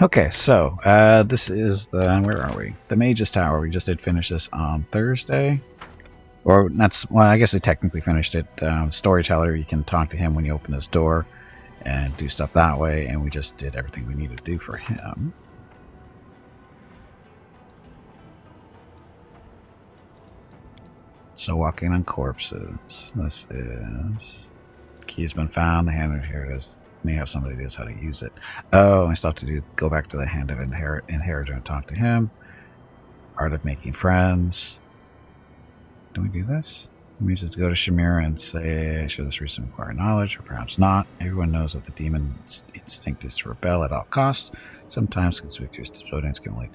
Okay, so this is the where are we? The Mage's Tower. We just did finish this on Thursday, or that's well. I guess we technically finished it. Storyteller, you can talk to him when you open his door, and do stuff that way. And we just did everything we needed to do for him. So walking on corpses. This is key's been found. The hand of here it is. May have somebody who knows how to use it. Oh, I still have to do go back to the hand of inheritor and talk to him. Art of making friends. Do we do this? It means to go to Shamira and say, should this reason acquire knowledge, or perhaps not. Everyone knows that the demon's instinct is to rebel at all costs. Sometimes conspicuous disobedience can lead.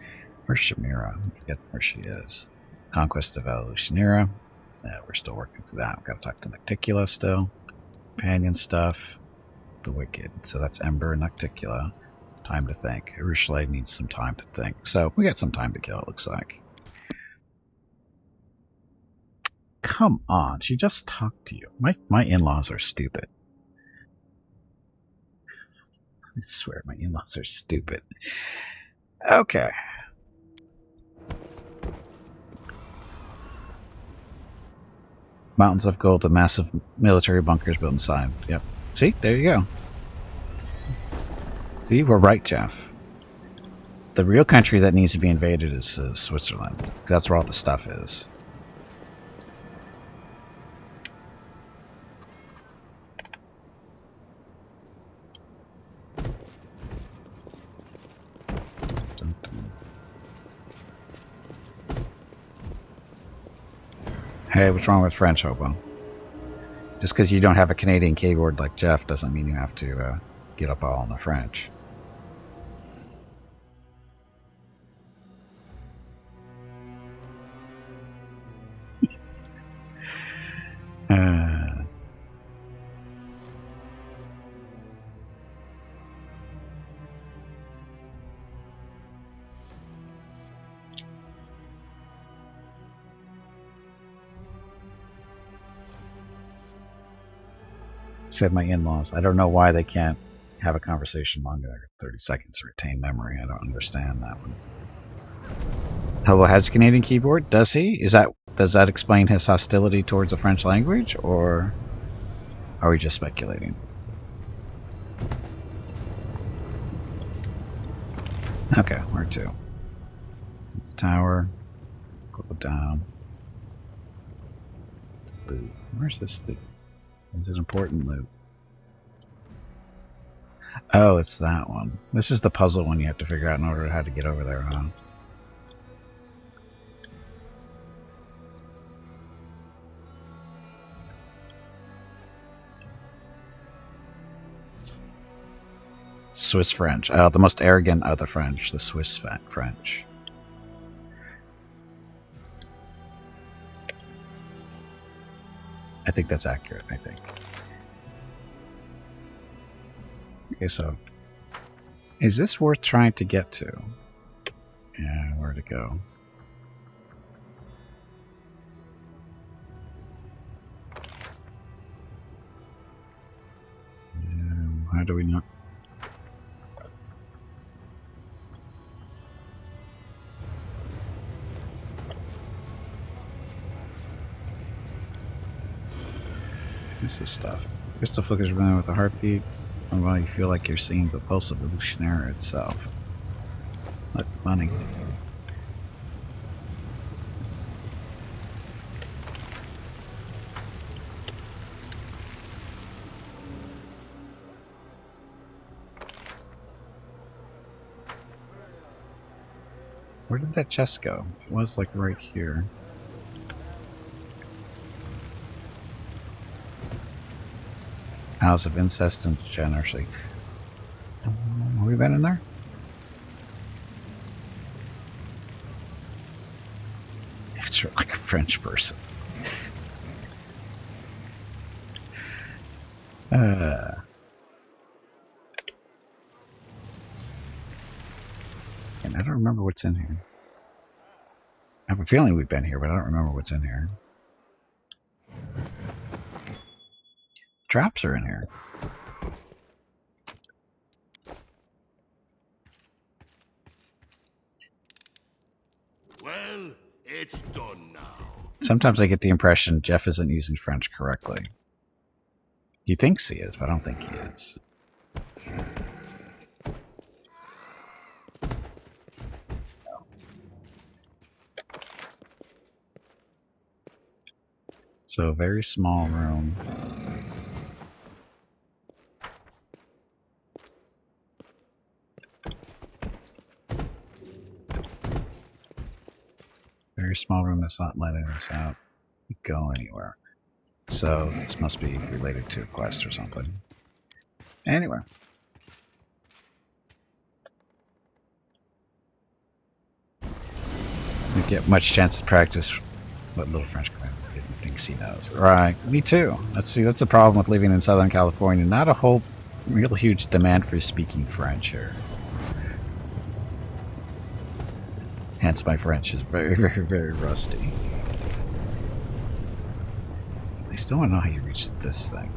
Where's Shamira? I forget where she is. Conquest of Alushinyrra. We're still working through that. We've got to talk to Nocticula still. Companion stuff. The Wicked. So that's Ember and Nocticula. Time to think. Urushlade needs some time to think. So we got some time to kill, it looks like. Come on, she just talked to you. My in-laws are stupid. I swear my in-laws are stupid. Okay. Mountains of gold, the massive military bunkers built inside. Yep. See? There you go. See? We're right, Jeff. The real country that needs to be invaded is Switzerland. That's where all the stuff is. Hey, what's wrong with French, Hobo? Just because you don't have a Canadian keyboard like Jeff doesn't mean you have to get up all in the French. Said my in-laws. I don't know why they can't have a conversation longer than 30 seconds to retain memory. I don't understand that one. Hobo has a Canadian keyboard? Does he? Does that explain his hostility towards the French language, or are we just speculating? Okay, where to? It's the tower. Go down. Loot. Where's this loot? This is important loot. Oh, it's that one. This is the puzzle one you have to figure out in order to how to get over there, huh? Swiss French. Oh, the most arrogant of the French. The Swiss French. I think that's accurate, I think. Okay, so is this worth trying to get to? Yeah, where to go? How do we not? This is stuff. Crystal flickers around with a heartbeat. And while you feel like you're seeing the pulse of the Alushinyrra itself. Look, money. Where did that chest go? It was like right here. House of incest and degeneracy. Have we been in there? It's like a French person. And I don't remember what's in here. I have a feeling we've been here, but I don't remember what's in here. Traps are in here. Well, it's done now. Sometimes I get the impression Jeff isn't using French correctly. He thinks he is, but I don't think he is. So, very small room. Very small room that's not letting us out go anywhere. So, this must be related to a quest or something. Anyway. We get much chance to practice what little French thinks he knows. Right, me too. Let's see, that's the problem with living in Southern California. Not a whole real huge demand for speaking French here. Hence my French is very, very, very rusty. I still don't know how you reach this thing.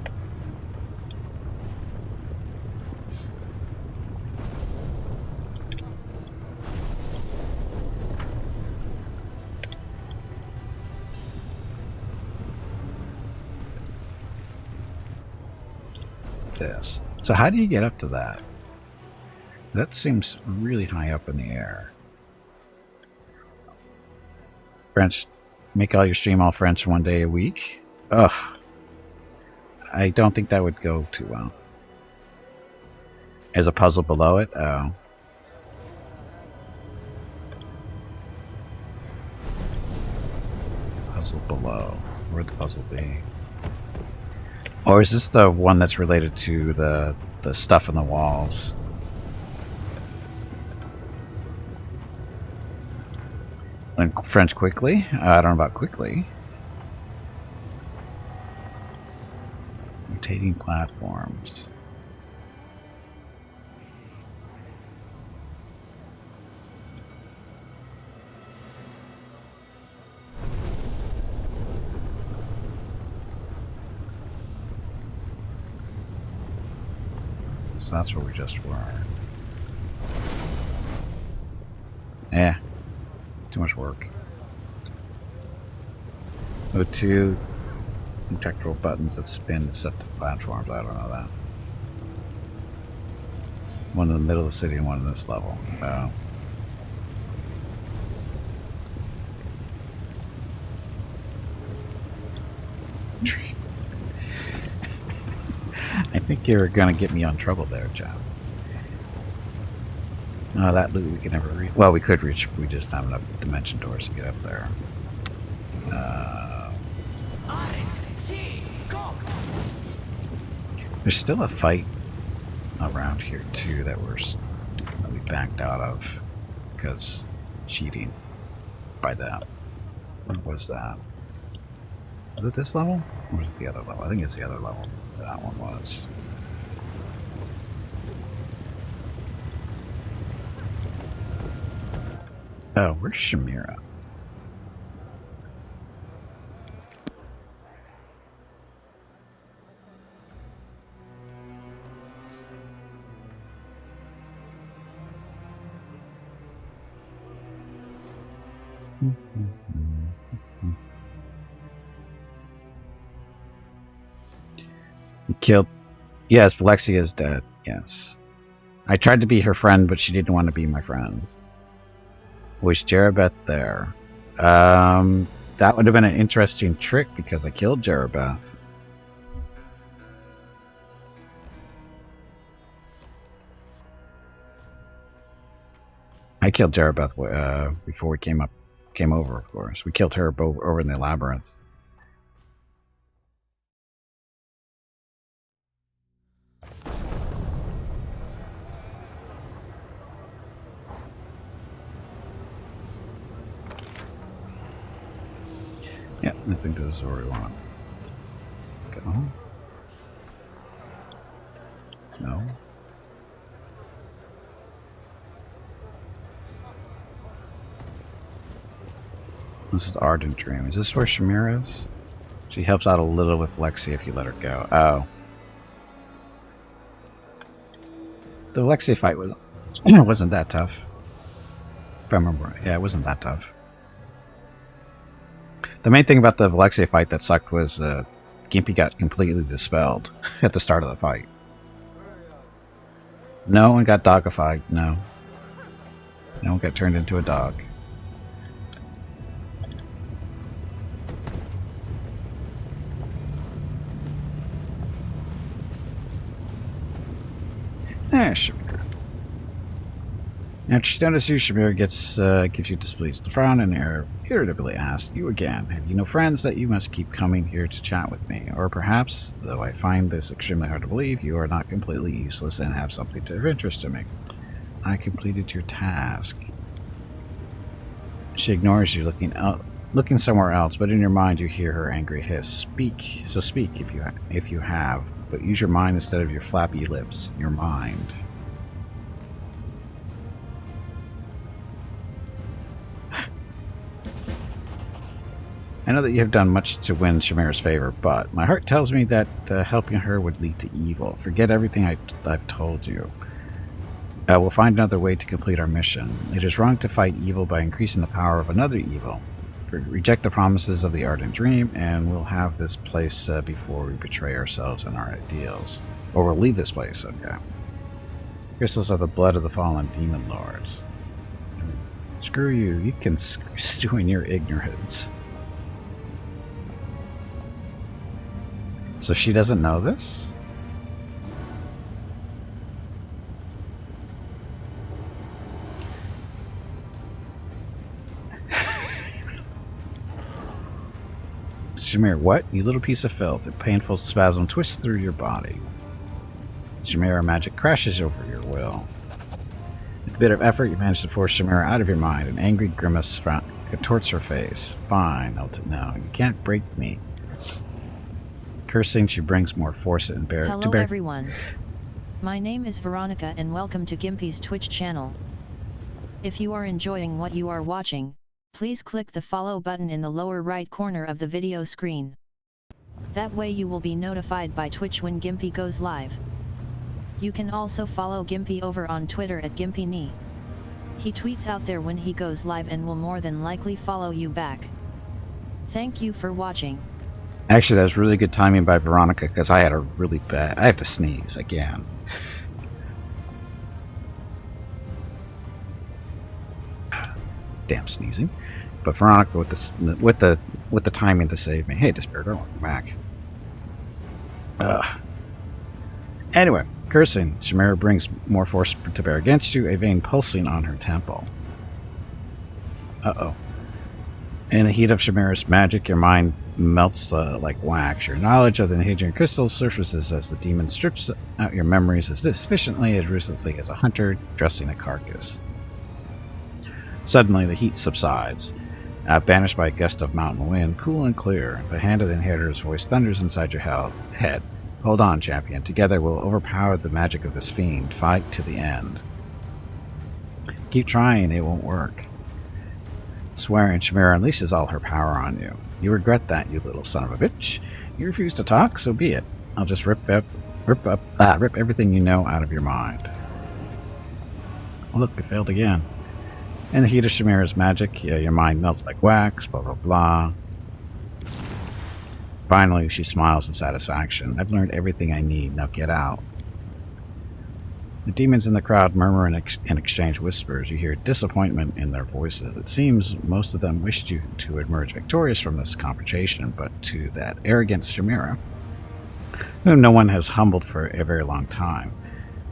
This. So how do you get up to that? That seems really high up in the air. French. Make all your stream all French 1 day a week? Ugh. I don't think that would go too well. There's a puzzle below it? Oh. Puzzle below. Where'd the puzzle be? Or is this the one that's related to the stuff in the walls? Learn French quickly? I don't know about quickly. Rotating platforms. So that's where we just were. Yeah. Too much work. So 2 tactile buttons that spin to set the platforms. I don't know that. One in the middle of the city and one in this level. Oh. I think you're gonna get me on trouble there, John. Oh, that loot we can never reach. Well, we could reach if we just have enough dimension doors to get up there. There's still a fight around here too that we backed out of because cheating by that. What was that? Was it this level? Or was it the other level? I think it's the other level. That one was. Oh, where's Shamira? You killed... Yes, Valencia is dead. Yes. I tried to be her friend, but she didn't want to be my friend. Was Jerabeth there? That would have been an interesting trick because I killed Jerabeth. I killed Jerabeth before we came over, of course. We killed her over in the labyrinth. Yeah, I think this is where we want to go. No. This is the Ardent Dream. Is this where Shamira is? She helps out a little with Lexi if you let her go. Oh. The Lexi fight wasn't that tough. If I remember right. Yeah, it wasn't that tough. The main thing about the Valencia fight that sucked was Gimpy got completely dispelled at the start of the fight. No one got dogified, no. No one got turned into a dog. Shamir. After she notices you, Shamir gives you displeased frown and irritably asks you again, have you no friends that you must keep coming here to chat with me? Or perhaps, though I find this extremely hard to believe, you are not completely useless and have something of interest to me. I completed your task. She ignores you, looking somewhere else, but in your mind you hear her angry hiss. Speak, so speak if you have, but use your mind instead of your flappy lips. Your mind. I know that you have done much to win Shamira's favor, but my heart tells me that helping her would lead to evil. Forget everything I've told you. We'll find another way to complete our mission. It is wrong to fight evil by increasing the power of another evil. Reject the promises of the ardent dream, and we'll have this place before we betray ourselves and our ideals. Or we'll leave this place, okay. Crystals are the blood of the fallen demon lords. Screw you, you can stew in your ignorance. So she doesn't know this? Shamir, what? You little piece of filth. A painful spasm twists through your body. Shamira, magic crashes over your will. With a bit of effort, you manage to force Shamira out of your mind. An angry grimace contorts her face. Fine, no, you can't break me. Cursing, she brings more force and bear. Hello everyone. My name is Veronica and welcome to Gimpy's Twitch channel. If you are enjoying what you are watching, please click the follow button in the lower right corner of the video screen. That way you will be notified by Twitch when Gimpy goes live. You can also follow Gimpy over on Twitter at GimpyKnee. He tweets out there when he goes live and will more than likely follow you back. Thank you for watching. Actually, that was really good timing by Veronica because I had a really bad... I have to sneeze again. Damn sneezing. But Veronica with the timing to save me. Hey, Despair, welcome back. Anyway, cursing. Shamira brings more force to bear against you, a vein pulsing on her temple. Uh-oh. In the heat of Shamira's magic, your mind melts like wax. Your knowledge of the Hendrian Crystals surfaces as the demon strips out your memories as efficiently and ruthlessly as a hunter dressing a carcass. Suddenly, the heat subsides, banished by a gust of mountain wind, cool and clear. The hand of the Inheritor's voice thunders inside your head. Hold on, champion. Together we'll overpower the magic of this fiend. Fight to the end. Keep trying, it won't work. Swearing, Shamira unleashes all her power on you. You regret that, you little son of a bitch. You refuse to talk, so be it. I'll just rip everything you know out of your mind. Oh, look, it failed again. In the heat of Shamira's magic, your mind melts like wax, blah blah blah. Finally, she smiles in satisfaction. I've learned everything I need, now get out. The demons in the crowd murmur and exchange whispers. You hear disappointment in their voices. It seems most of them wished you to emerge victorious from this confrontation, but to that arrogant Shamira, whom no one has humbled for a very long time,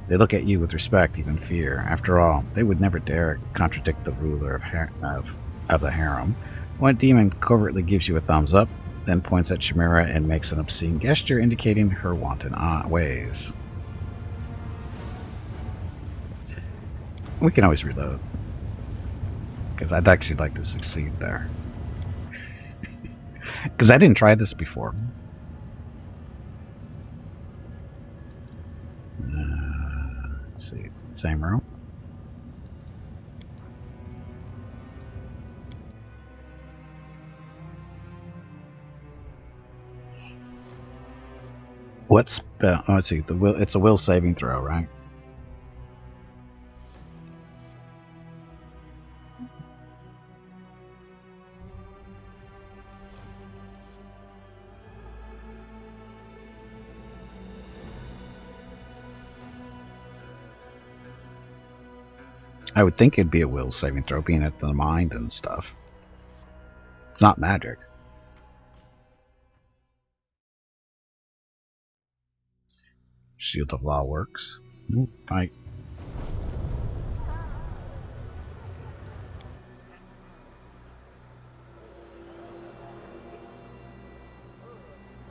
they look at you with respect, even fear. After all, they would never dare contradict the ruler of the harem. One demon covertly gives you a thumbs up, then points at Shamira and makes an obscene gesture indicating her wanton ways. We can always reload, because I'd actually like to succeed there. Because I didn't try this before. Let's see, it's the same room. What's let's see, it's a will saving throw, right? I would think it'd be a will saving throw, being at the mind and stuff. It's not magic. Shield of Law works. Right.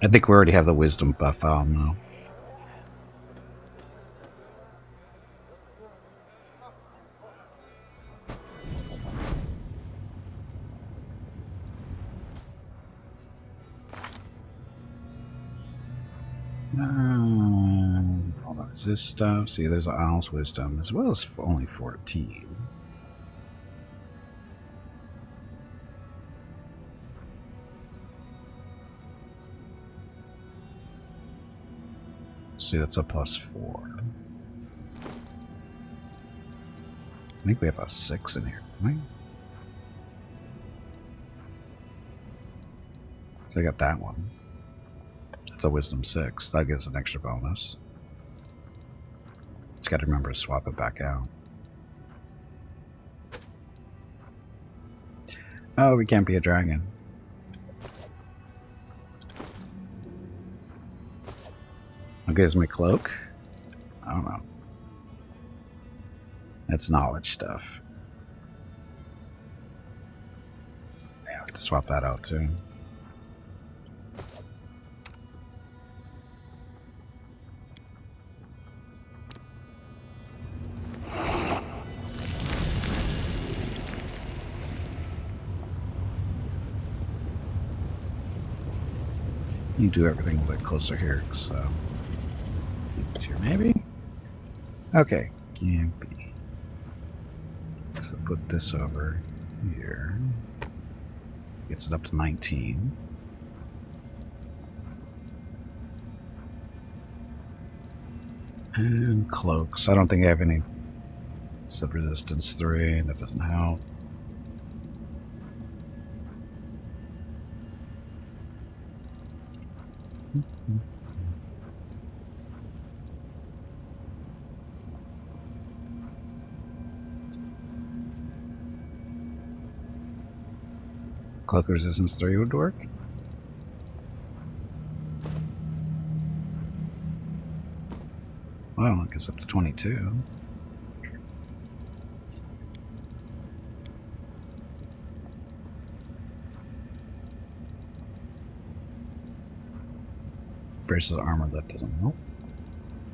I think we already have the wisdom buff on though. Hold on, is this stuff? See, there's an Owl's Wisdom as well as only 14. See, that's a +4. I think we have a 6 in here, right? So I got that one. That's a Wisdom 6. That gives an extra bonus. Just got to remember to swap it back out. Oh, we can't be a dragon. What gives me cloak? I don't know. That's knowledge stuff. Yeah, I have to swap that out too. You do everything a little bit closer here, so here maybe. Okay, Gimpy. So put this over here. Gets it up to 19. And cloaks. I don't think I have any. Sub resistance 3. That doesn't help. Cloak resistance 3 would work. Well, it gets up to 22. Braces armor, that doesn't help.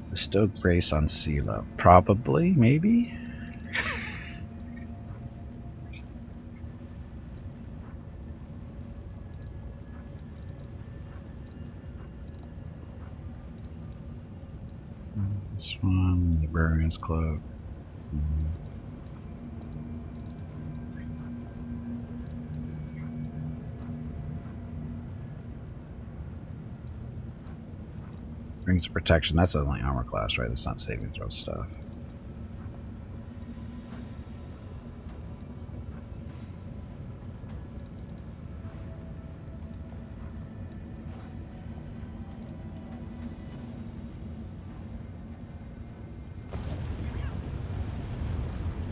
Bestow grace on Sela. Probably, maybe? This one, Librarian's Cloak. Brings protection. That's only armor class, right? That's not saving throw stuff.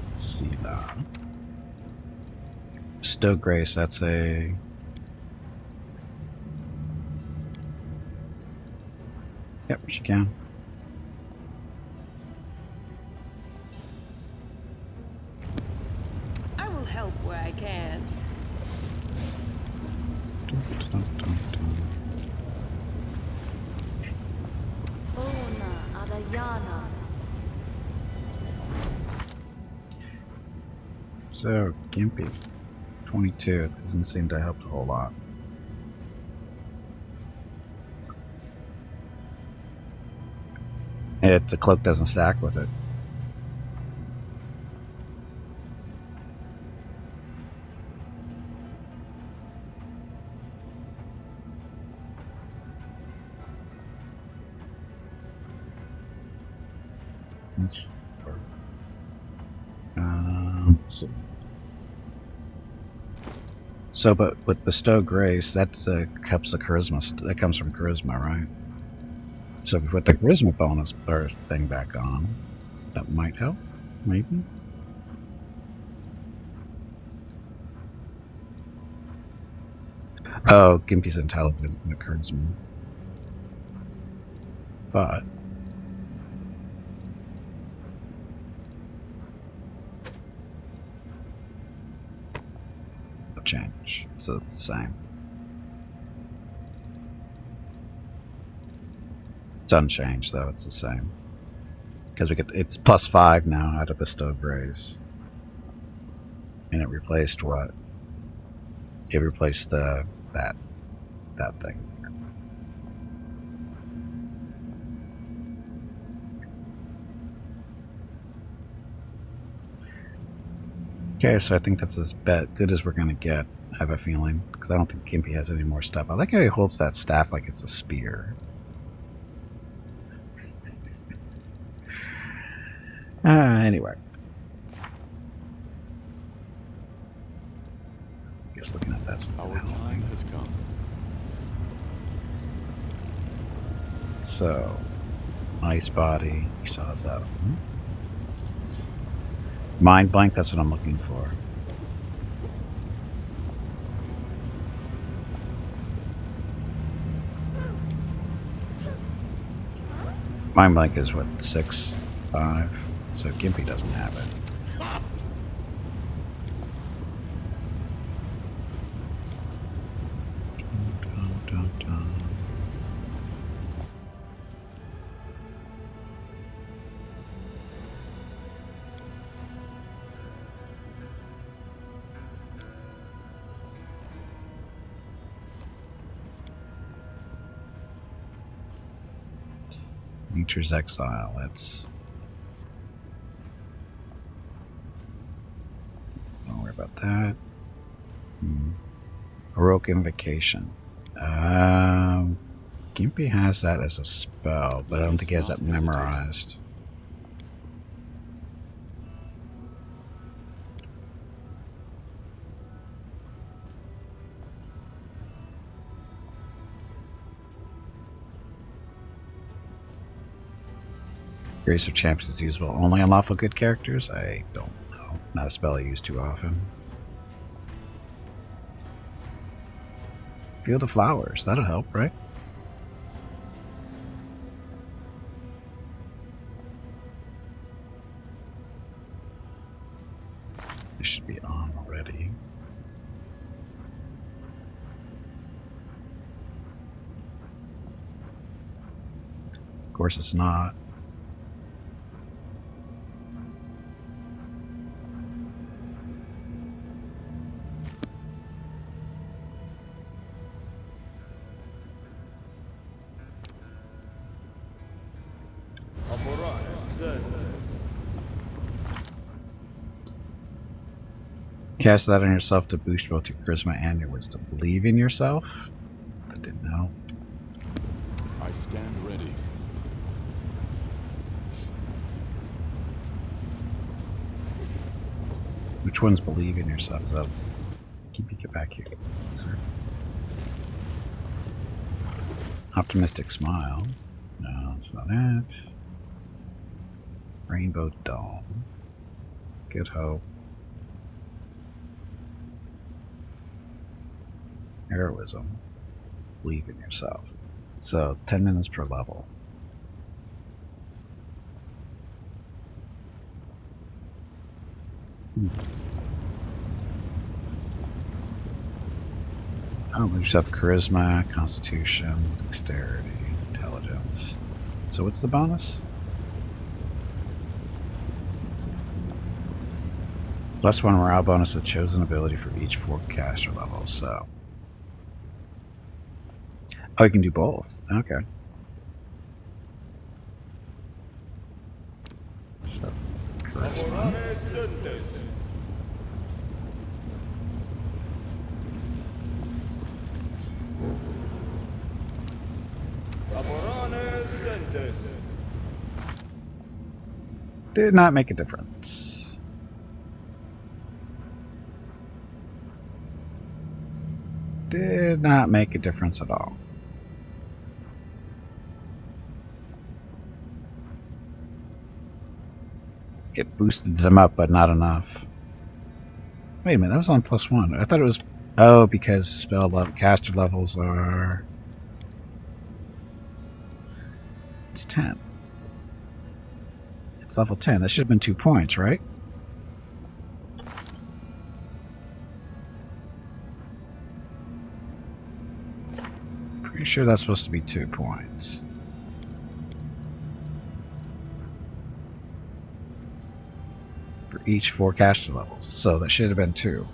Let's see that. Bestow grace. That's a. Yep, she can. I will help where I can. So, Gimpy. 22. Doesn't seem to help a whole lot. The cloak doesn't stack with it. But with Bestow Grace, that's helps the charisma. That comes from charisma, right? So if we put the charisma bonus or thing back on, that might help, maybe. Oh, Gimpy's intelligent occurs to me. But a change. So it's the same. It's unchanged though, it's the same. Because we get it's +5 now out of bestowed raise. And it replaced what? It replaced that thing. Okay, so I think that's as good as we're gonna get, I have a feeling. Because I don't think Gimpy has any more stuff. I like how he holds that staff like it's a spear. Anyway. I guess looking at that. Our time has come. So, ice body. He still has that. Mind blank, that's what I'm looking for. Mind blank is what, 6, 5? So Gimpy doesn't have it. Dun, dun, dun. Nature's Exile, that's... Don't worry about that. Heroic Invocation. Gimpy has that as a spell, but I don't think he has that memorized. Grace of Champions is usable only on lawful good characters? I don't know. Not a spell I use too often. Field of Flowers, that'll help, right? This should be on already. Of course it's not. Cast that on yourself to boost both your charisma and your wisdom. Believe in yourself? That didn't help. I stand ready. Which one's believe in yourself? Is that... Keep you get back here. Optimistic smile. No, that's not it. Rainbow Dawn. Good hope. Heroism. Believe in yourself. So 10 minutes per level. Oh, we just have charisma, constitution, dexterity, intelligence. So what's the bonus? +1 morale bonus, a chosen ability for each 4 caster levels, so. Oh, you can do both. Okay. So, charisma. Did not make a difference. Did not make a difference at all. It boosted them up, but not enough. Wait a minute, that was on +1. I thought it was Oh, because caster levels are... It's 10. It's level 10. That should have been 2 points, right? Pretty sure that's supposed to be 2 points. For each 4 caster levels. So that should have been 2.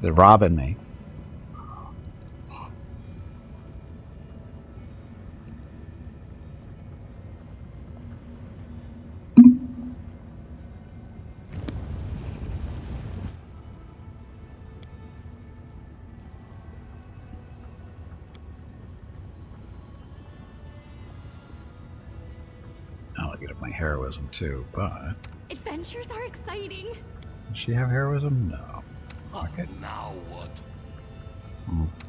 They're robbing me. I'll get up my heroism too, but... Adventures are exciting. Does she have heroism? No. Okay. Now what?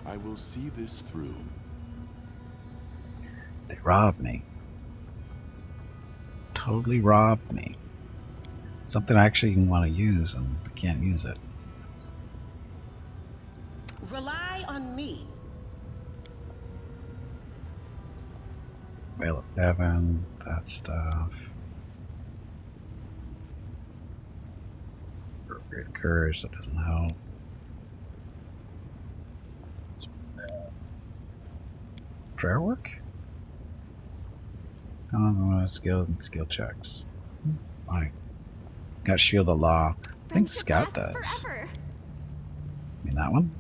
I will see this through. They robbed me. Totally robbed me. Something I actually want to use and I can't use it. Rely on me. Veil of Heaven, that stuff. Appropriate courage, that doesn't help. Prayer work? I don't know, skill checks. I got Shield of Law. I think Scout does. Forever. You mean that one?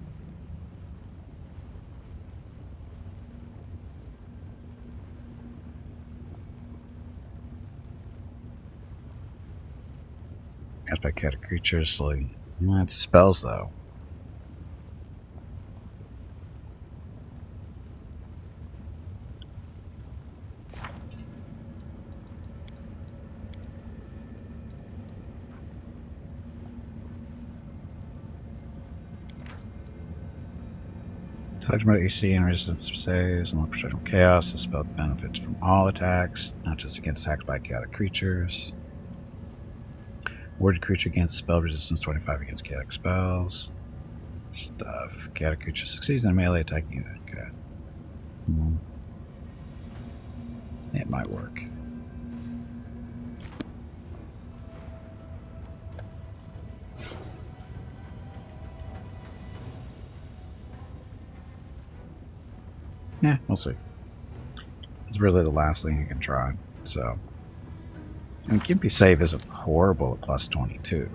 Aspect cat creatures, like, it's spells though. Touch about AC and resistance to saves and low protection from chaos. The spell benefits from all attacks, not just against attacks by chaotic creatures. Warded creature gains spell resistance 25 against chaotic spells. Stuff. Chaotic creature succeeds in a melee attack unit. Okay. It might work. Yeah, we'll see. It's really the last thing you can try, so. And Gimpy save isn't horrible at plus 22.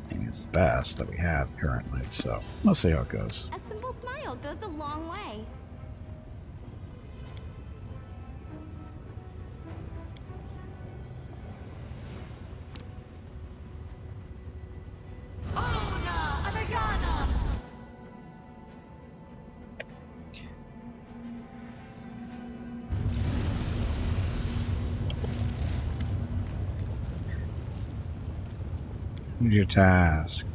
And it's the best that we have currently, so we'll see how it goes. A simple smile goes a long way. Your task.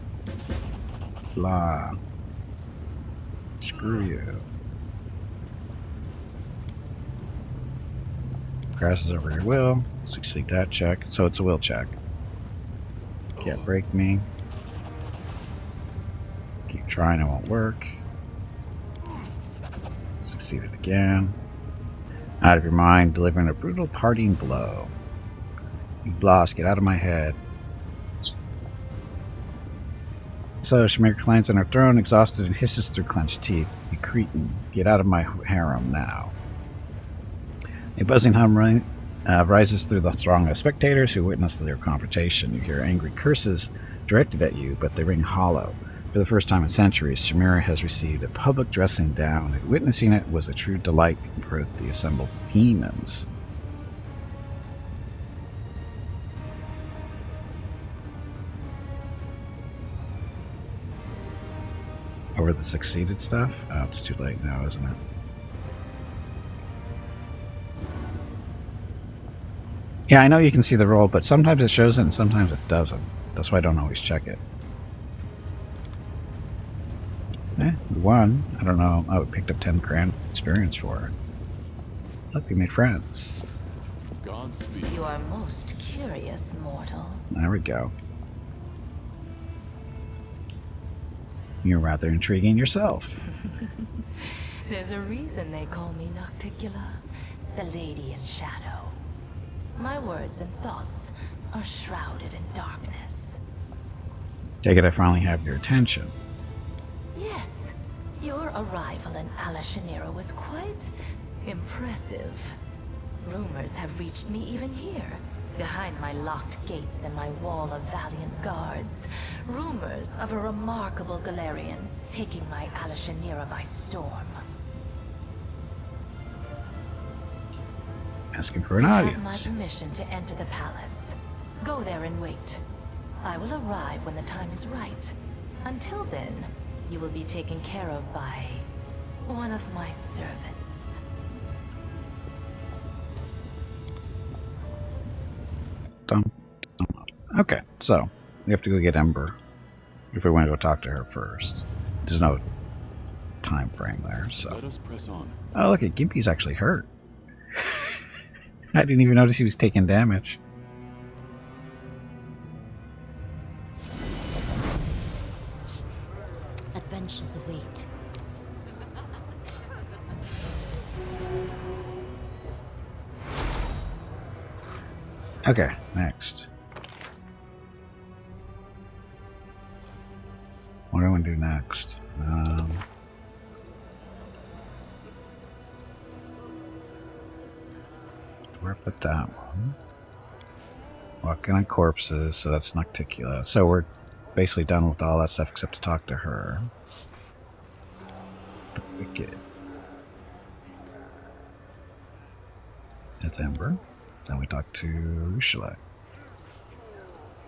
Blah. Screw you. Crashes over your will. Succeed that check. So it's a will check. Can't break me. Keep trying, it won't work. Succeeded again. Out of your mind, delivering a brutal parting blow. You blast, get out of my head. So Shamir climbs on her throne, exhausted, and hisses through clenched teeth. You cretin, get out of my harem now. A buzzing hum rises through the throng of spectators who witness their confrontation. You hear angry curses directed at you, but they ring hollow. For the first time in centuries, Shamira has received a public dressing down, and witnessing it was a true delight for the assembled demons. Over the succeeded stuff? Oh, it's too late now, isn't it? Yeah, I know you can see the roll, but sometimes it shows it and sometimes it doesn't. That's why I don't always check it. We won. I don't know. Oh, we picked up 10 grand experience for her. Look, we made friends. Godspeed. You are most curious, mortal. There we go. You're rather intriguing yourself. There's a reason they call me Nocticula, the Lady in Shadow. My words and thoughts are shrouded in darkness. Take it I finally have your attention. Yes, your arrival in Alushinyrra was quite impressive. Rumors have reached me even here, behind my locked gates and my wall of valiant guards. Rumors of a remarkable Galarian taking my Alushinyrra by storm. Asking for an You have my audience. permission to enter the palace. Go there and wait. I will arrive when the time is right. Until then, you will be taken care of by one of my servants. Okay, so we have to go get Ember if we want to go talk to her first. There's no time frame there, so. Let us press on. Oh, look at Gimpy's actually hurt. I didn't even notice he was taking damage. Adventures await. Okay, next. What do I want to do next? Where put that one? Walking on corpses, so that's Nocticula. So we're basically done with all that stuff except to talk to her. The Wicked. That's Ember. Then we talk to Ursula.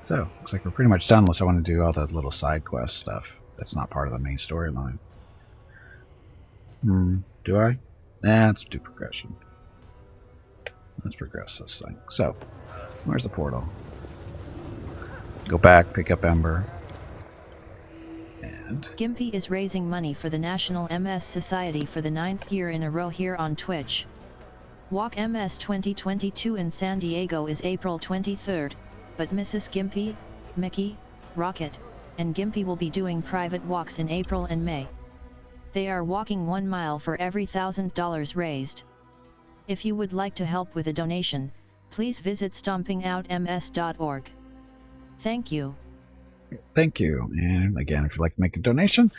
So, looks like we're pretty much done unless I want to do all that little side quest stuff. That's not part of the main storyline. Do I? Nah, let's do progression. Let's progress this thing. So, where's the portal? Go back, pick up Ember. And Gimpy is raising money for the National MS Society for the 9th year in a row here on Twitch. Walk MS 2022 in San Diego is April 23rd, but Mrs. Gimpy, Mickey, Rocket, and Gimpy will be doing private walks in April and May. They are walking 1 mile for every $1,000 raised. If you would like to help with a donation, please visit stompingoutms.org. Thank you. thank you. And again, if you'd like to make a donation,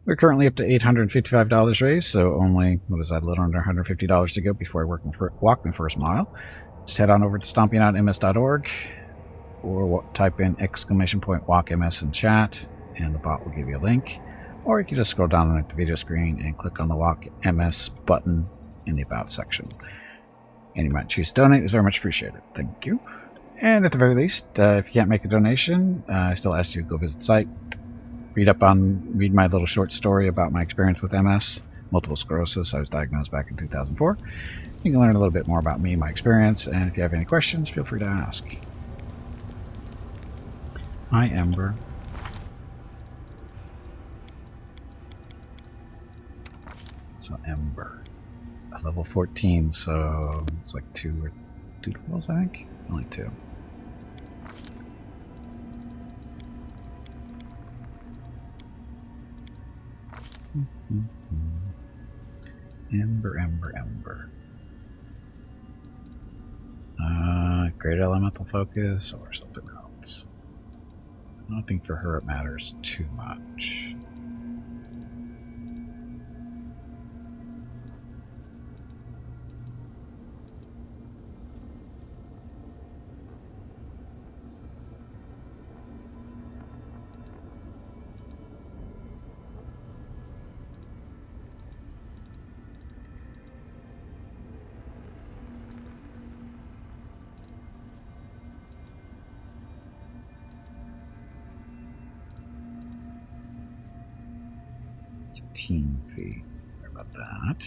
we're currently up to $855 raised, so only, what is that, a little under $150 to go before I walk my first mile. Just head on over to stompingoutms.org or type in !walkms in chat, and the bot will give you a link. Or you can just scroll down at the video screen and click on the Walk MS button in the About section. And you might choose to donate. It's very much appreciated. Thank you. And at the very least, if you can't make a donation, I still ask you to go visit the site. Read my little short story about my experience with MS, multiple sclerosis. I was diagnosed back in 2004. You can learn a little bit more about me, my experience, and if you have any questions, feel free to ask. Hi, Ember. So Ember, level 14, so it's like two levels, I think. Only 2. Ember. Great elemental focus or something else. I don't think for her it matters too much. It's a team fee. Sorry about that.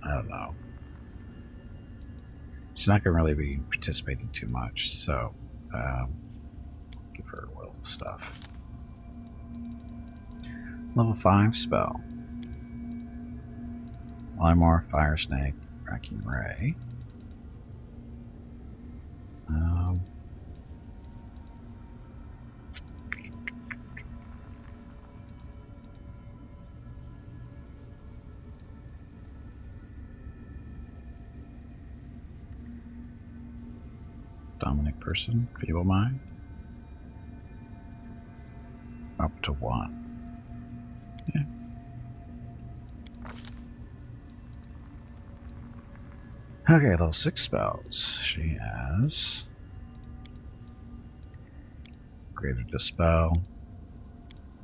I don't know. She's not going to really be participating too much, so give her will stuff. Level 5 spell. Limor, Fire Snake, Tracking ray. Dominant person, feeble mind. Up to 1. Yeah. Okay, level 6 spells. She has Greater Dispel,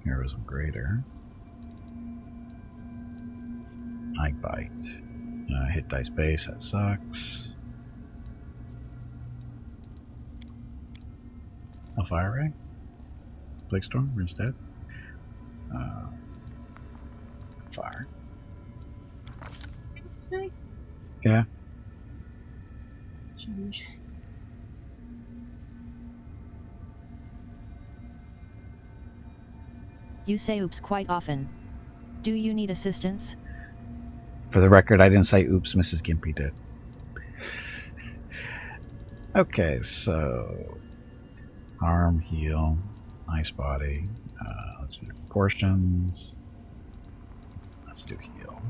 Heroism Greater, Eye Bite. Hit dice base, that sucks. A Fire Ray? Blake Storm, instead. Fire. Yeah. Change. You say oops quite often. Do you need assistance? For the record, I didn't say oops, Mrs. Gimpy did. Okay, so harm, heal, ice body. Let's do proportions. Let's do heal.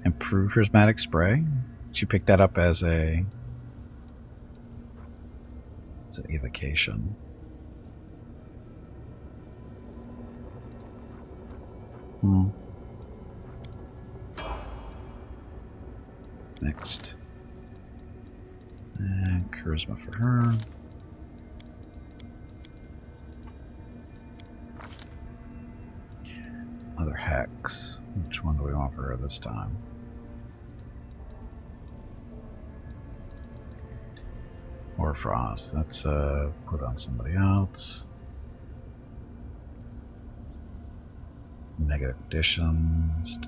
Improve prismatic spray. She picked that up as an evocation. Next. And charisma for her. Other hex. Which one do we want for her this time? Or frost. Let's put on somebody else. Negative additions.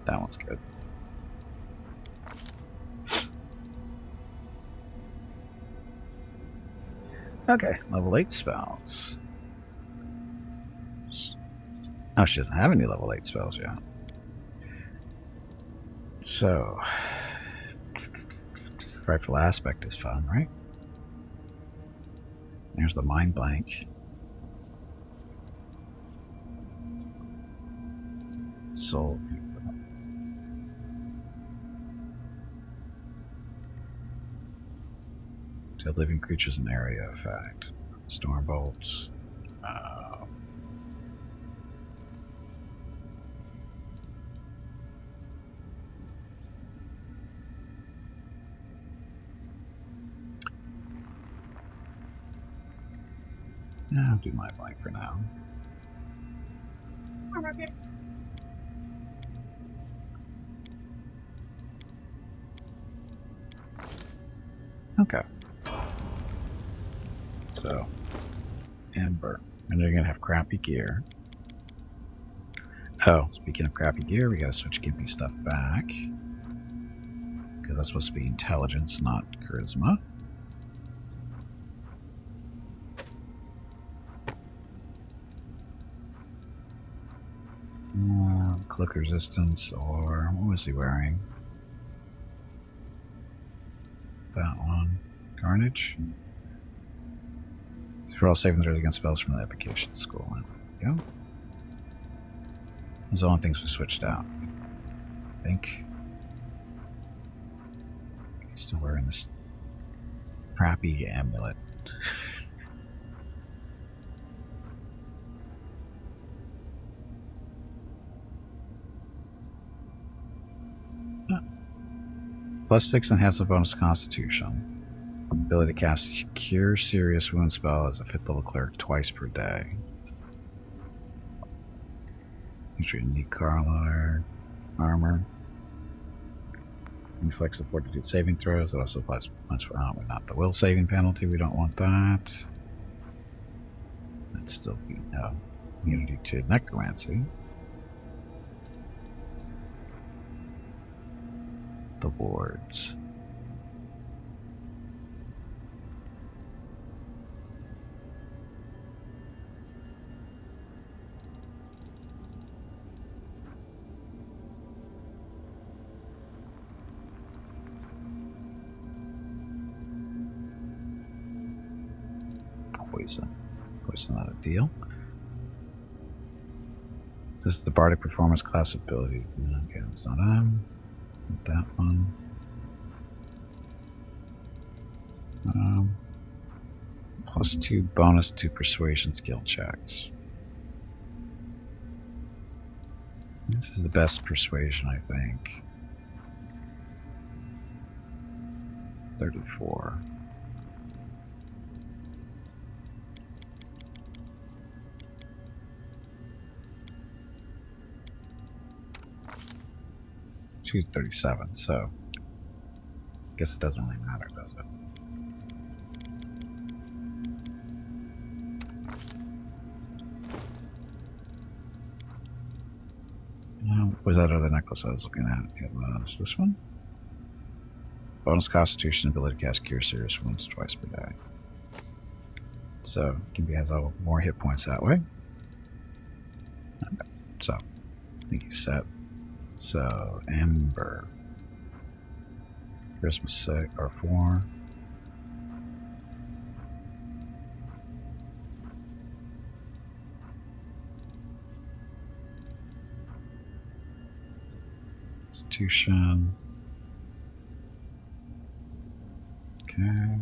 That one's good. Okay, level 8 spells. Oh, she doesn't have any level 8 spells yet. So, Frightful Aspect is fun, right? There's the Mind Blank. Soul. To living creatures in area effect. Storm bolts. Yeah, I'll do my blank for now. Okay. So, Amber. And they're going to have crappy gear. Oh, speaking of crappy gear, we got to switch Gimpy stuff back. Because that's supposed to be intelligence, not charisma. Click resistance, or what was he wearing? That one. Carnage. For all saving throws against spells from the application school. There we go. Those are the only things we switched out. I think. He's still wearing this crappy amulet. +6 enhance the bonus constitution. Ability to cast Cure Serious Wound spell as a 5th level cleric twice per day. Featuring unique Carlar armor. Inflicts the Fortitude saving throws. It also applies much for not the will saving penalty. We don't want that. should still be immunity to necromancy. The wards. Poison. Poison, not a deal. This is the bardic performance class ability. Okay, that's not that one. +2 bonus to persuasion skill checks. This is the best persuasion, I think. 34. She's 37, so I guess it doesn't really matter, does it? What was that other necklace I was looking at? It was this one. Bonus Constitution ability to cast Cure Serious Wounds twice per day. So Gimpy has more hit points that way. Okay. So I think he's set. So Ember. Christmas 6 or 4. Constitution. Okay.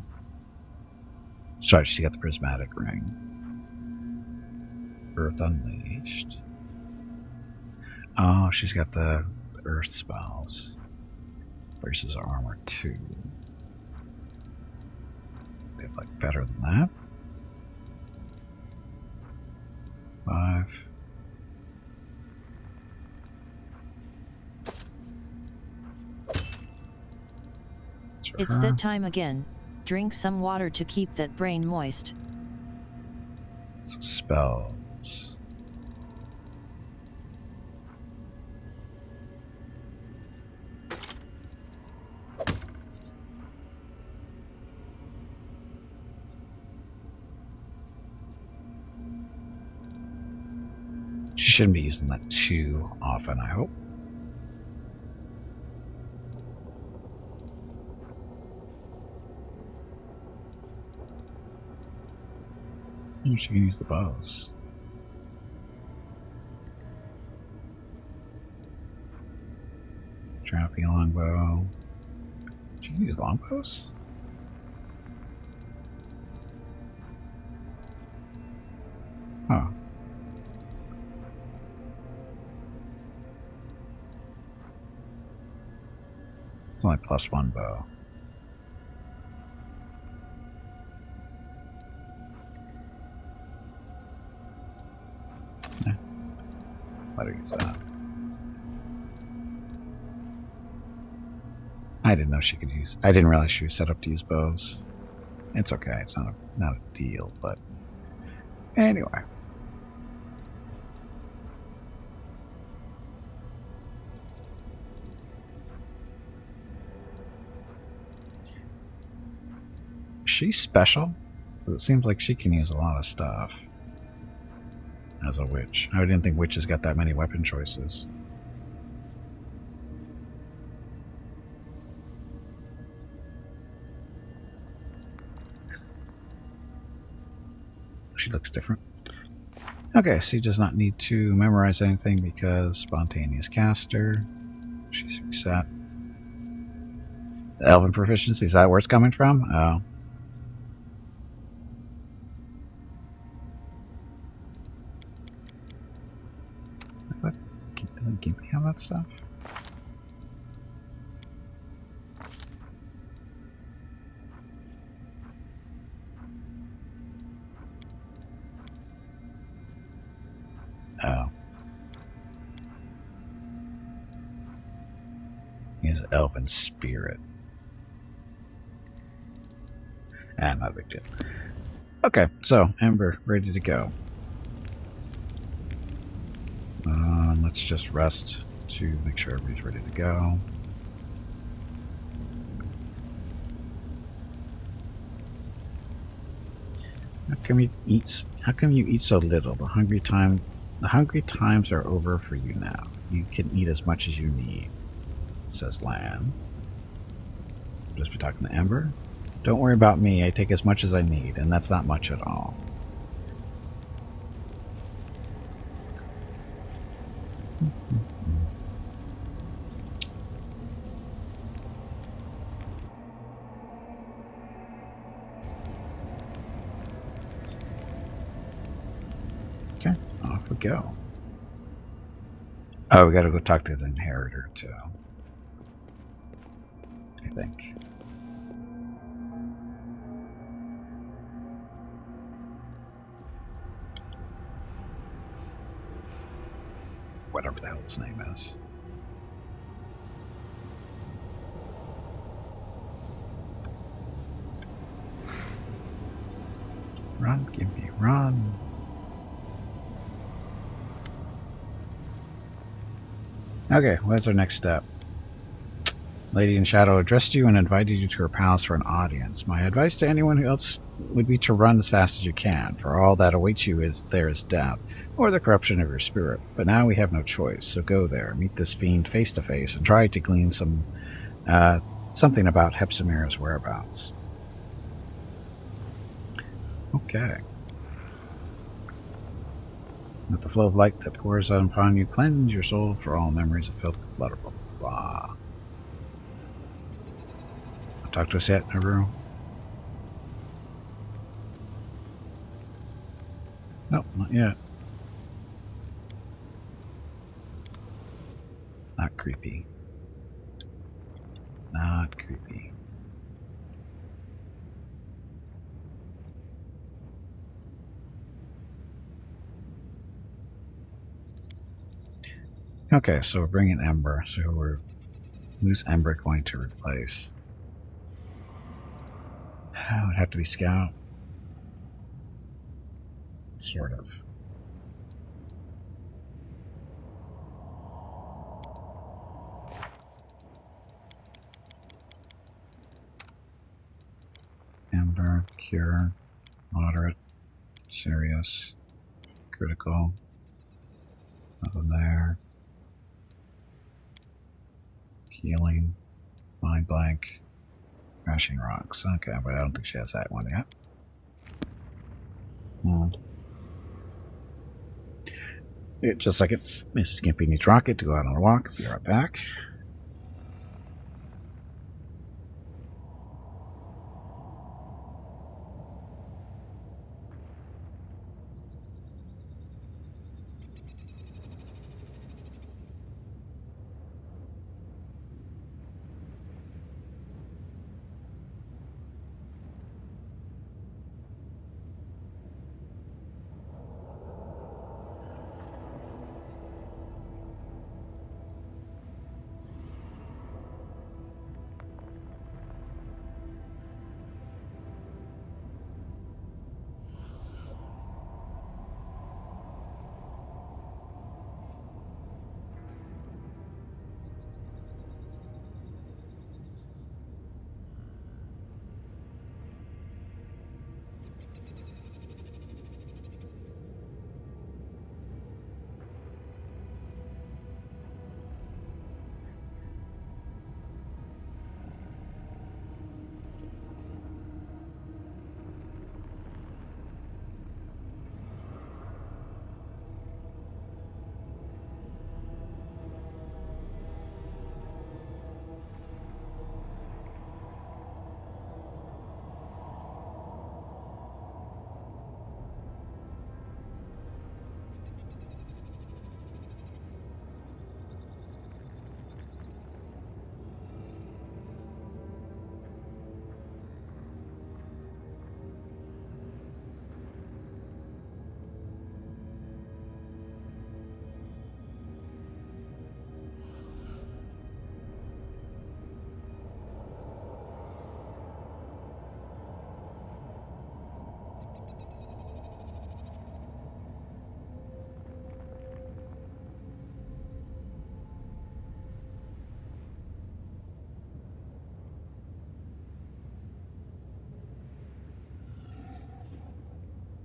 Sorry, she got the prismatic ring. Earth Unleashed. Oh, she's got the earth spells. Versus armor 2. They have like better than that. 5. It's that time again. Drink some water to keep that brain moist. Some spells. She shouldn't be using that too often, I hope. Oh, she can use the bows. Trapping longbow. She can use longbows? Oh. It's only +1 bow. Let her use that. I didn't know she could use. I didn't realize she was set up to use bows. It's okay. It's not a deal, but anyway. She's special, but it seems like she can use a lot of stuff as a witch. I didn't think witches got that many weapon choices. She looks different. Okay, so she does not need to memorize anything because spontaneous caster. She's reset. The elven proficiency, is that where it's coming from? Oh. Give me all that stuff. Oh. He's elven spirit. Ah, not a big deal. Okay, so Ember, ready to go. let's just rest to make sure everybody's ready to go. How come you eat so little? The hungry times are over for you now. You can eat as much as you need, says Lan. Just be talking to Ember. Don't worry about me. I take as much as I need, and that's not much at all. Okay, off we go. Oh, we gotta go talk to the inheritor too, I think. Whatever the hell his name is. Run, Gimpy, run. Okay, what's our next step? Lady in Shadow addressed you and invited you to her palace for an audience. My advice to anyone else would be to run as fast as you can, for all that awaits you is death, or the corruption of your spirit. But now we have no choice, so go there, meet this fiend face to face, and try to glean something about halef-elf's whereabouts. Okay. Let the flow of light that pours out upon you cleanse your soul for all memories of filth, blah, blah, blah. Talk to us yet, Naru? Nope, not yet. Not creepy. Not creepy. Okay, so we're bringing Ember. So who's Ember going to replace? It would have to be Scout. Sort of. Ember, Cure, Moderate, Serious, Critical. Nothing there. Healing, Mind Blank, Crashing Rocks. Okay, but I don't think she has that one yet. Just a second. Mrs. Gimpy needs Rocket to go out on a walk. Be right back.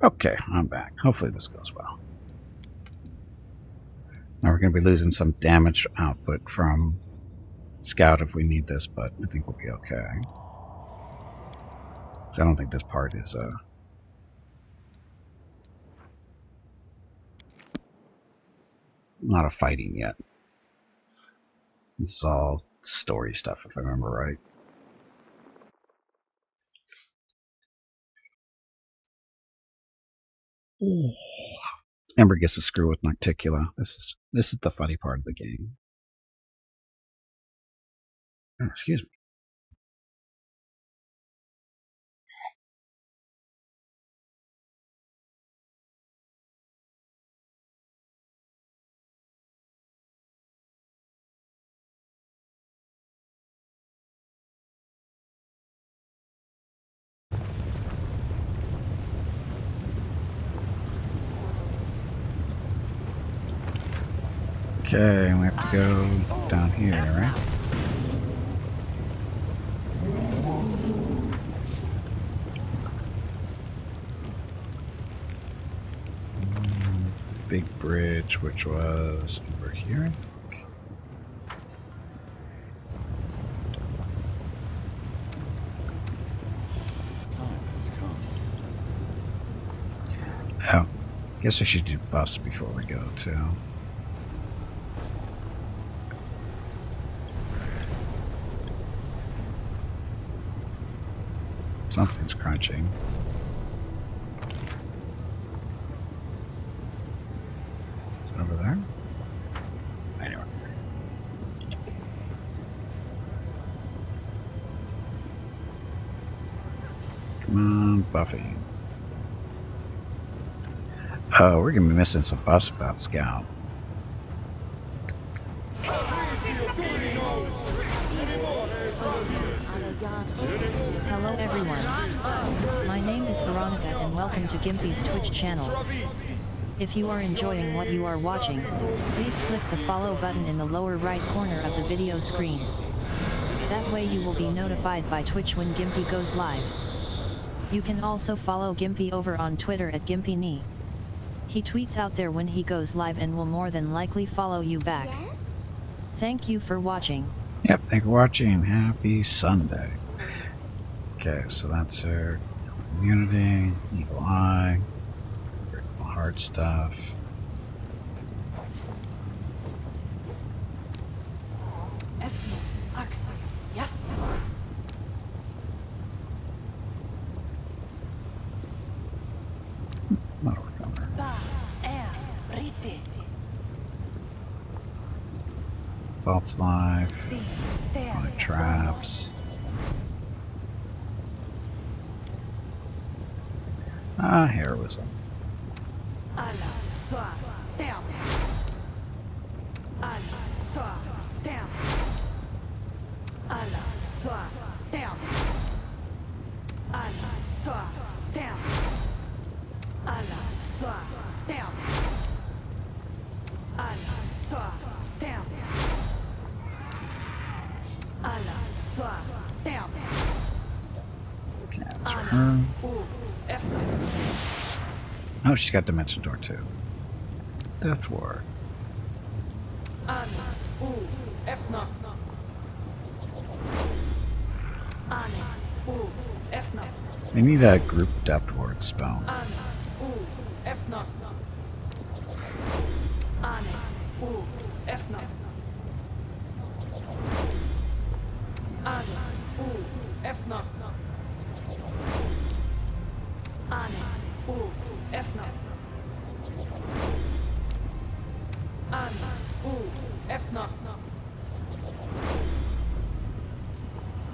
Okay, I'm back. Hopefully this goes well. Now we're going to be losing some damage output from Scout if we need this, but I think we'll be okay. I don't think this part is not a fighting yet. This is all story stuff, if I remember right. Ooh. Ember gets to screw with Nocticula. This is the funny part of the game. Oh, excuse me. Okay, we have to go down here, right? Big bridge, which was over here. Oh, guess I should do buffs before we go too. Something's crunching. Is it over there? Anyway. Come on, Buffy. Oh, we're gonna be missing some buffs without Scout. Hello everyone. My name is Veronica and welcome to Gimpy's Twitch channel. If you are enjoying what you are watching, please click the follow button in the lower right corner of the video screen. That way you will be notified by Twitch when Gimpy goes live. You can also follow Gimpy over on Twitter at GimpyKnee. He tweets out there when he goes live and will more than likely follow you back. Yes? Thank you for watching. Yep, thank you for watching. Happy Sunday. Okay, so that's her immunity, evil eye, hard stuff. Yes. Not overcomer. False life. Like traps. Heroism. Okay, that's her. Oh, she's got Dimension Door too. Death Ward. We need a group Death Ward spell.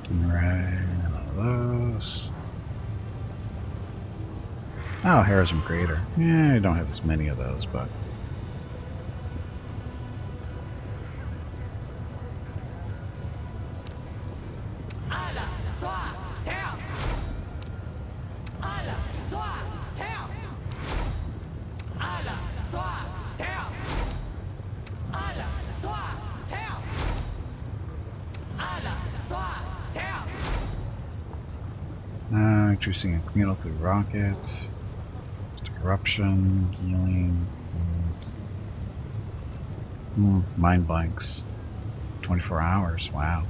Right, one of those. Oh, Heroism Creator. Yeah, I don't have as many of those, but introducing a communal through rocket. Corruption, healing, mind blanks. 24 hours, wow.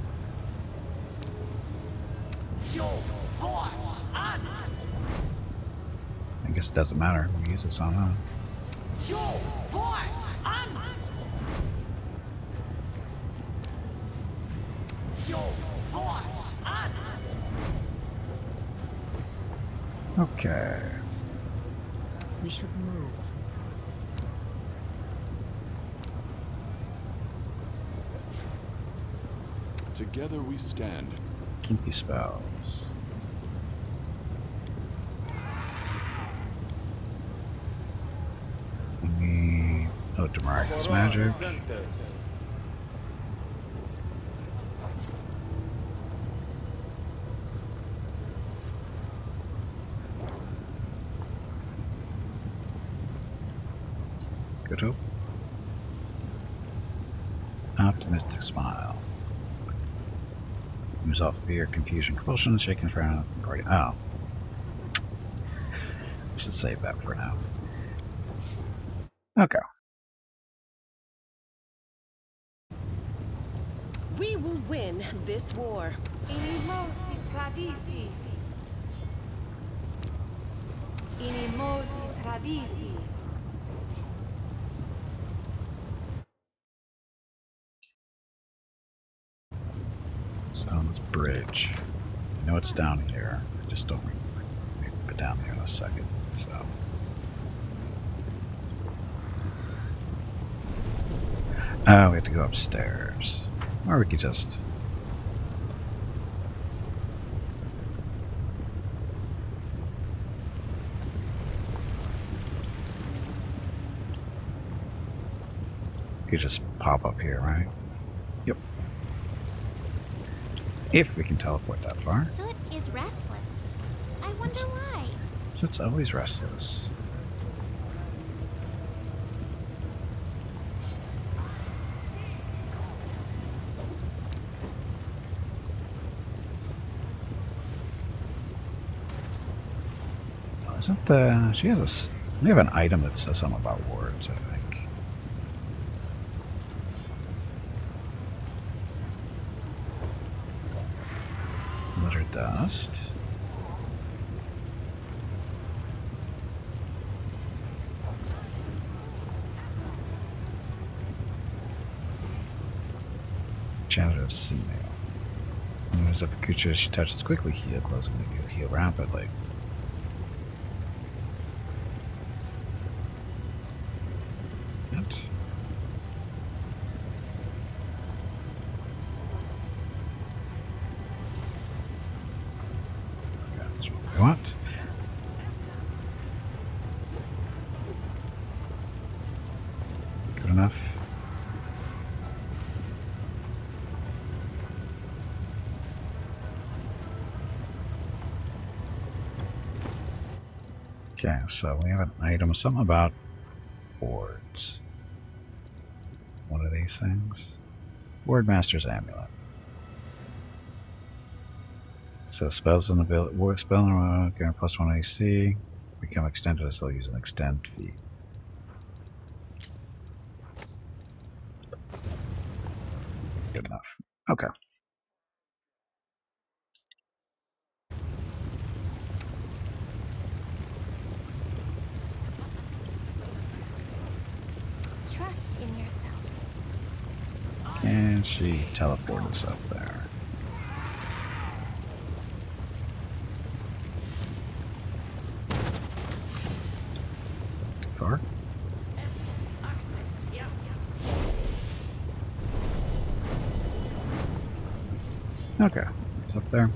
I guess it doesn't matter. We use this on huh? Okay. We should move. Together we stand. Gimpy spells. Oh, Demarcus magic. Good hope. Optimistic smile. Moves off fear, confusion, compulsion, shaking frown. Oh. I should save that for now. Okay. We will win this war. Inimosi tradisi. Inimosi tradisi. So on this bridge. I know it's down here. I just don't put down here in a second. So. Oh, we have to go upstairs. Or we could just... pop up here, right? Yep. If we can teleport that far. Soot is restless. I wonder why. Soot's always restless. Isn't the... She has a... We have an item that says something about wards, I think. Litter dust. Janitor of Sea Mail. When moves up a creature she touches quickly, heal, closing the heal rapidly. What? Okay, that's what we want. Good enough. Okay, so we have an item, something about boards. One of these things. Wordmaster's Amulet. So spells and ability, word spell and gain +1 AC. Become extended as they'll use an extend feat. Good enough. Okay. Trust in yourself. And she teleported us up there. Too far? Okay, it's up there.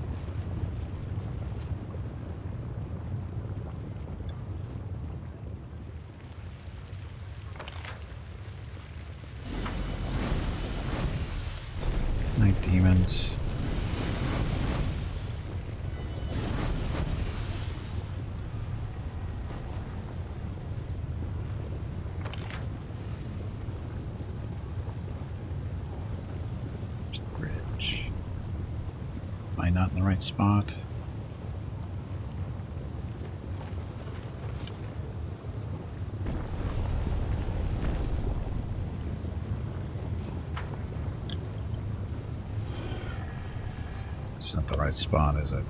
Night demons. There's the bridge. Am I not in the right spot? It's not the right spot, is it?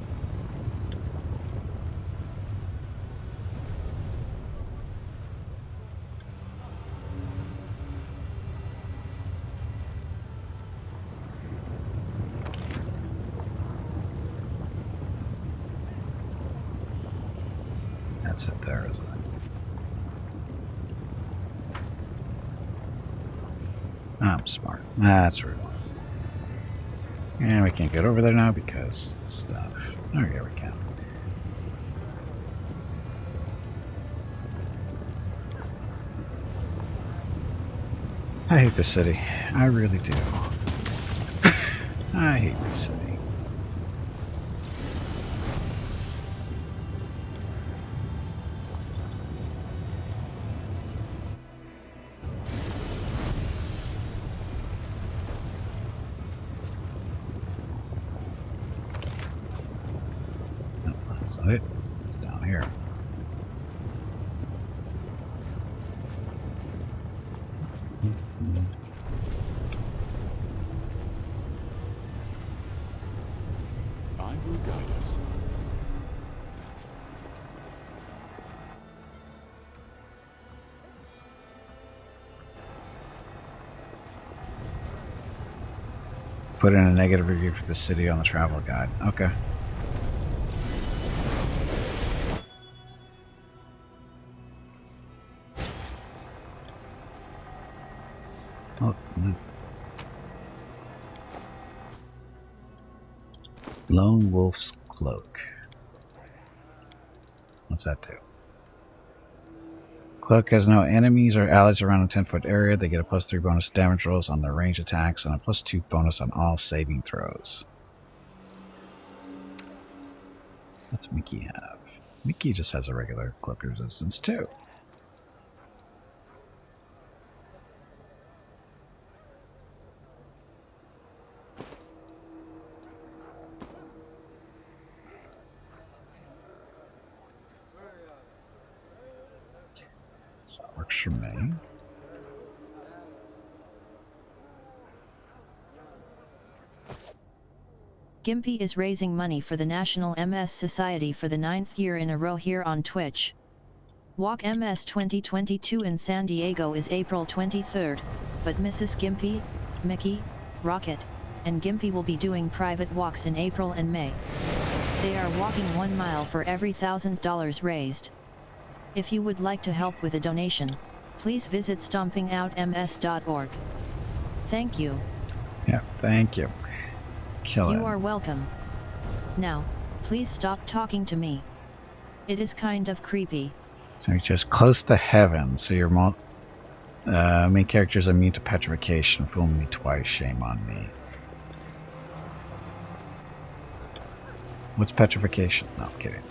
That's it there, isn't it? I'm smart. That's rude. And we can't get over there now because stuff. Oh, yeah, we can. I hate this city. I really do. I hate this city. That's not it. It's down here. I will guide us. Put in a negative review for the city on the travel guide. Okay. Oh, Lone Wolf's Cloak. What's that do? Cloak has no enemies or allies around a 10-foot area. They get a +3 bonus damage rolls on their range attacks and a +2 bonus on all saving throws. What's Mickey have? Mickey just has a regular cloak resistance too. So that works for me. Gimpy is raising money for the National MS Society for the 9th year in a row here on Twitch. Walk MS 2022 in San Diego is April 23rd, but Mrs. Gimpy, Mickey, Rocket, and Gimpy will be doing private walks in April and May. They are walking 1 mile for every $1,000 raised. If you would like to help with a donation, please visit stompingoutms.org. Thank you. Yeah, thank you. Kill it. You are welcome. Now, please stop talking to me. It is kind of creepy. So you're just close to heaven, so your main character is immune to petrification. Fool me twice, shame on me. What's petrification? No, I'm kidding.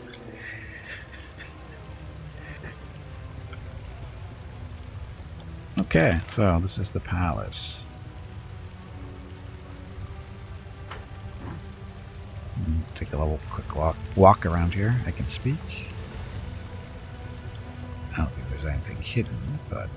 Okay, so this is the palace. Take a little quick walk around here. I can speak. I don't think there's anything hidden, but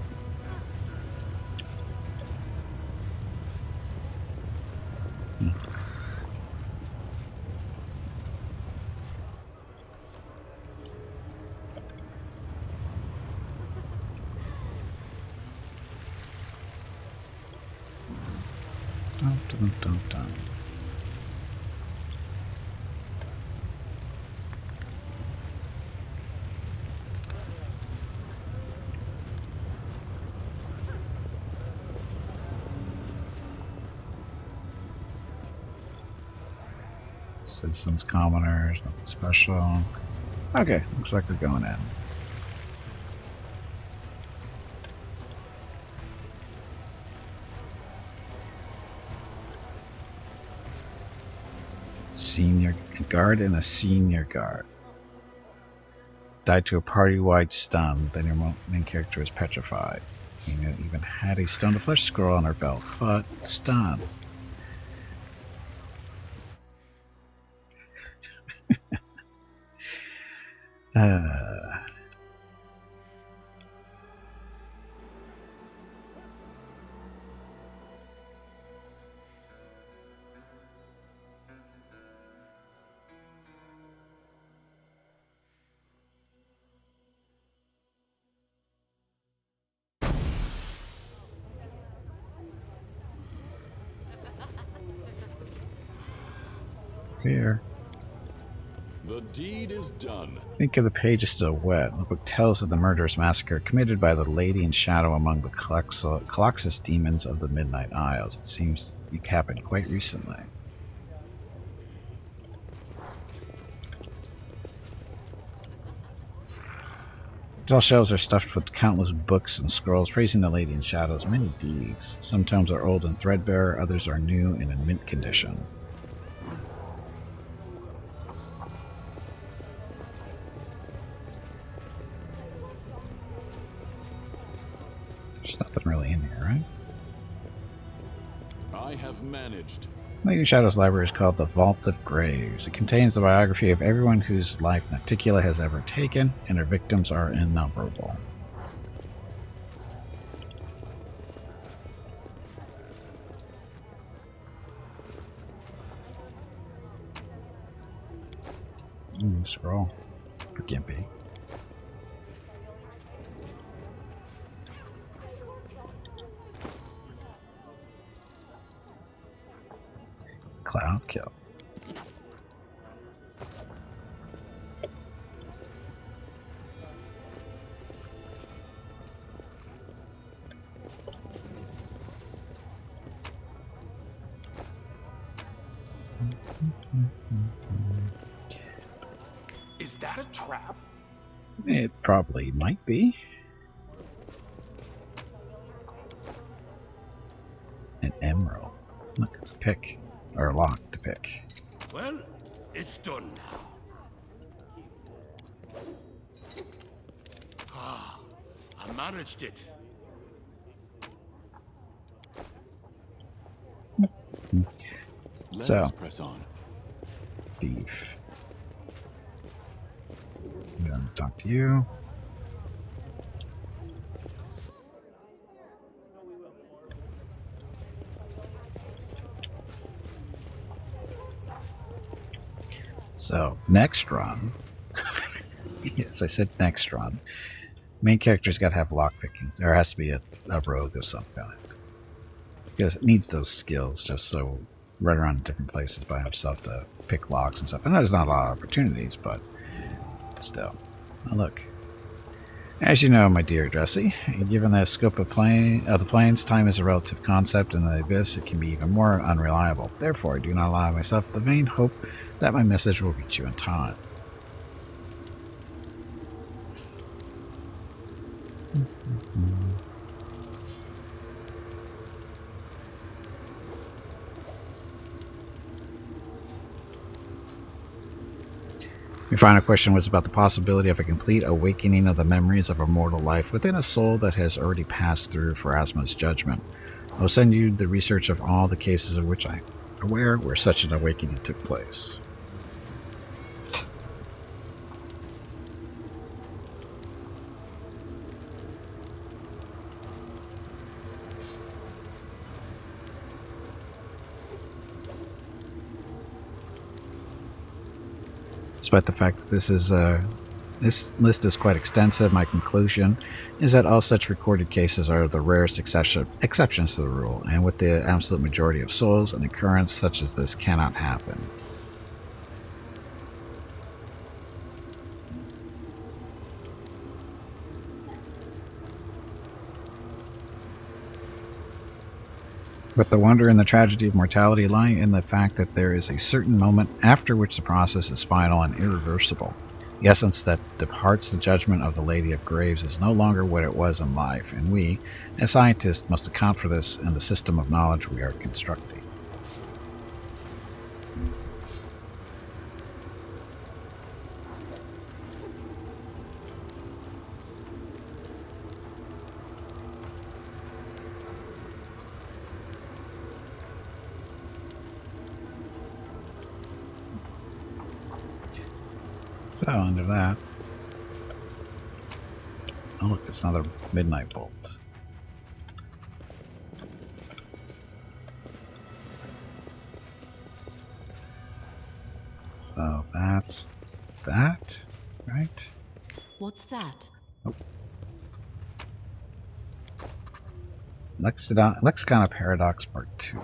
dun, dun, dun, dun. Citizens, commoners, nothing special. Okay, looks like we're going in. Senior guard and a senior guard. Died to a party-wide stun, then your main character is petrified. You even had a stone to flesh scroll on her belt, but stun. here. The deed is done. Think of the pages still wet. The book tells of the murderous massacre committed by the Lady in Shadow among the Coloxus demons of the Midnight Isles. It seems it happened quite recently. Tall shelves are stuffed with countless books and scrolls praising the Lady in Shadow's many deeds. Some tomes are old and threadbare, others are new and in mint condition. There's nothing really in here, right? I have managed. Lady in Shadow's library is called the Vault of Graves. It contains the biography of everyone whose life Nocticula has ever taken, and her victims are innumerable. Scroll for Gimpy. Cloud kill. Is that a trap? It probably might be. An emerald. Look, it's a pick. Or a lock to pick. Well, it's done now. Ah, I managed it. Let So, us press on. Thief. I'm gonna talk to you. So, next run. Yes, I said next run. Main character's got to have lockpicking. There has to be a rogue of some kind. Because it needs those skills just so run around different places by himself to pick locks and stuff. I know there's not a lot of opportunities, but still. Oh, look. As you know, my dear Jesse, given the scope of the planes, time is a relative concept, and in the abyss it can be even more unreliable. Therefore, I do not allow myself the vain hope that my message will reach you in time. Your final question was about the possibility of a complete awakening of the memories of a mortal life within a soul that has already passed through Pharasma's judgment. I will send you the research of all the cases of which I am aware where such an awakening took place. Despite the fact that this list is quite extensive, my conclusion is that all such recorded cases are the rarest exceptions to the rule, and with the absolute majority of souls, an occurrence such as this cannot happen. But the wonder and the tragedy of mortality lie in the fact that there is a certain moment after which the process is final and irreversible. The essence that departs the judgment of the Lady of Graves is no longer what it was in life, and we, as scientists, must account for this in the system of knowledge we are constructing. So, under that, oh look, it's another midnight bolt. So that's that, right? What's that? Oh. Lexicon of Paradox Part 2.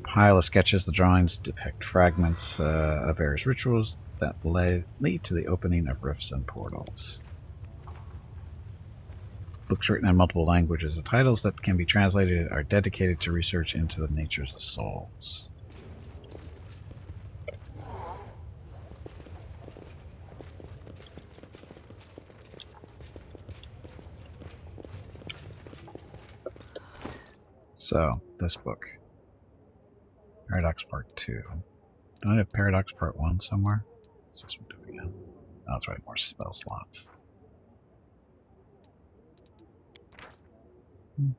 pile of sketches. The drawings depict fragments of various rituals that lead to the opening of rifts and portals. Books written in multiple languages. The titles that can be translated are dedicated to research into the natures of souls. So, this book. Paradox Part 2. Don't I have Paradox Part 1 somewhere? What's this one doing again? Oh, that's right, more spell slots. And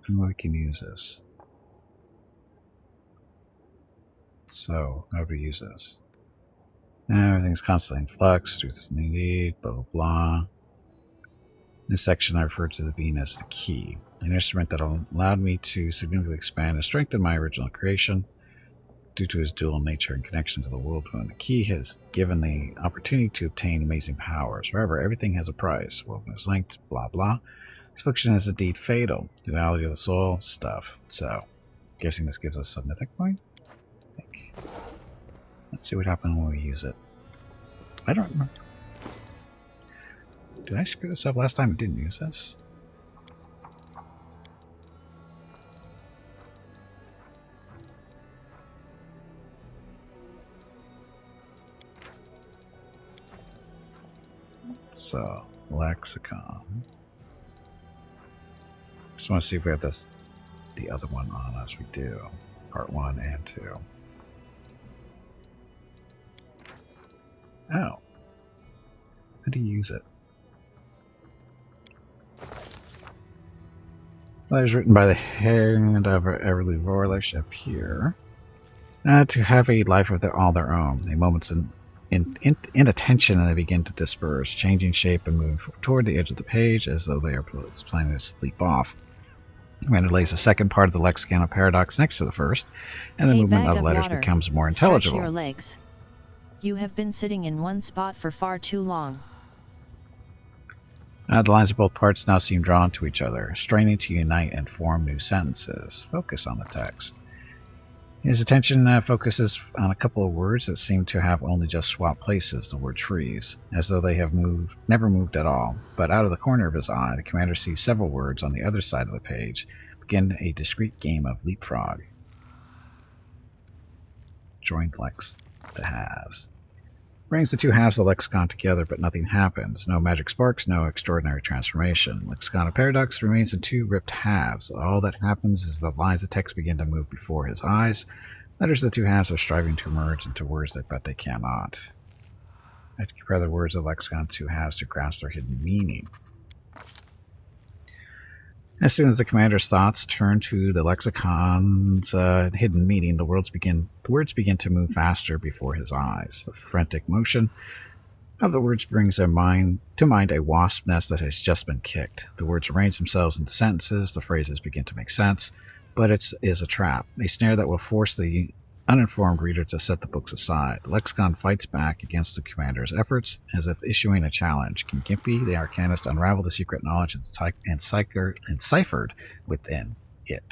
we can use this. So, how do we use this? Everything's constantly in flux, truth is needed, blah blah blah. In this section I refer to the being as the key, an instrument that allowed me to significantly expand and strengthen my original creation. Due to his dual nature and connection to the world moon, the key has given the opportunity to obtain amazing powers. However, everything has a price. World moon is linked, blah blah. This affliction is indeed fatal. Duality of the soul, stuff. So, guessing this gives us a mythic point? I think. Let's see what happens when we use it. I don't remember. Did I screw this up last time and didn't use this? So, Lexicon. Just want to see if we have this, the other one on us. We do. Part 1 and 2. Oh. How do you use it? Letters written by the hand of Everly Vorlish appear to have a life of all their own. A moment's inattention and they begin to disperse, changing shape and moving toward the edge of the page as though they are planning to sleep off. Commander lays the second part of the Lexicon of Paradox next to the first, and the movement of letters becomes more intelligible. Stretch your legs. You have been sitting in one spot for far too long. The lines of both parts now seem drawn to each other, straining to unite and form new sentences. Focus on the text. His attention focuses on a couple of words that seem to have only just swapped places, the word trees, as though they have never moved at all. But out of the corner of his eye, the commander sees several words on the other side of the page, begin a discrete game of leapfrog. Joined Lex the halves. Brings the two halves of the lexicon together, but nothing happens. No magic sparks, no extraordinary transformation. Lexicon of Paradox remains in two ripped halves. All that happens is the lines of text begin to move before his eyes. Letters of the two halves are striving to merge into words but they cannot. I have to compare the words of the lexicon two halves to grasp their hidden meaning. As soon as the commander's thoughts turn to the lexicon's hidden meaning, the words begin to move faster before his eyes. The frantic motion of the words brings to mind a wasp nest that has just been kicked. The words arrange themselves into sentences, the phrases begin to make sense, but it is a trap, a snare that will force the uninformed reader to set the books aside. The lexicon fights back against the commander's efforts, as if issuing a challenge. Can Gimpy, the arcanist, unravel the secret knowledge enciphered within it?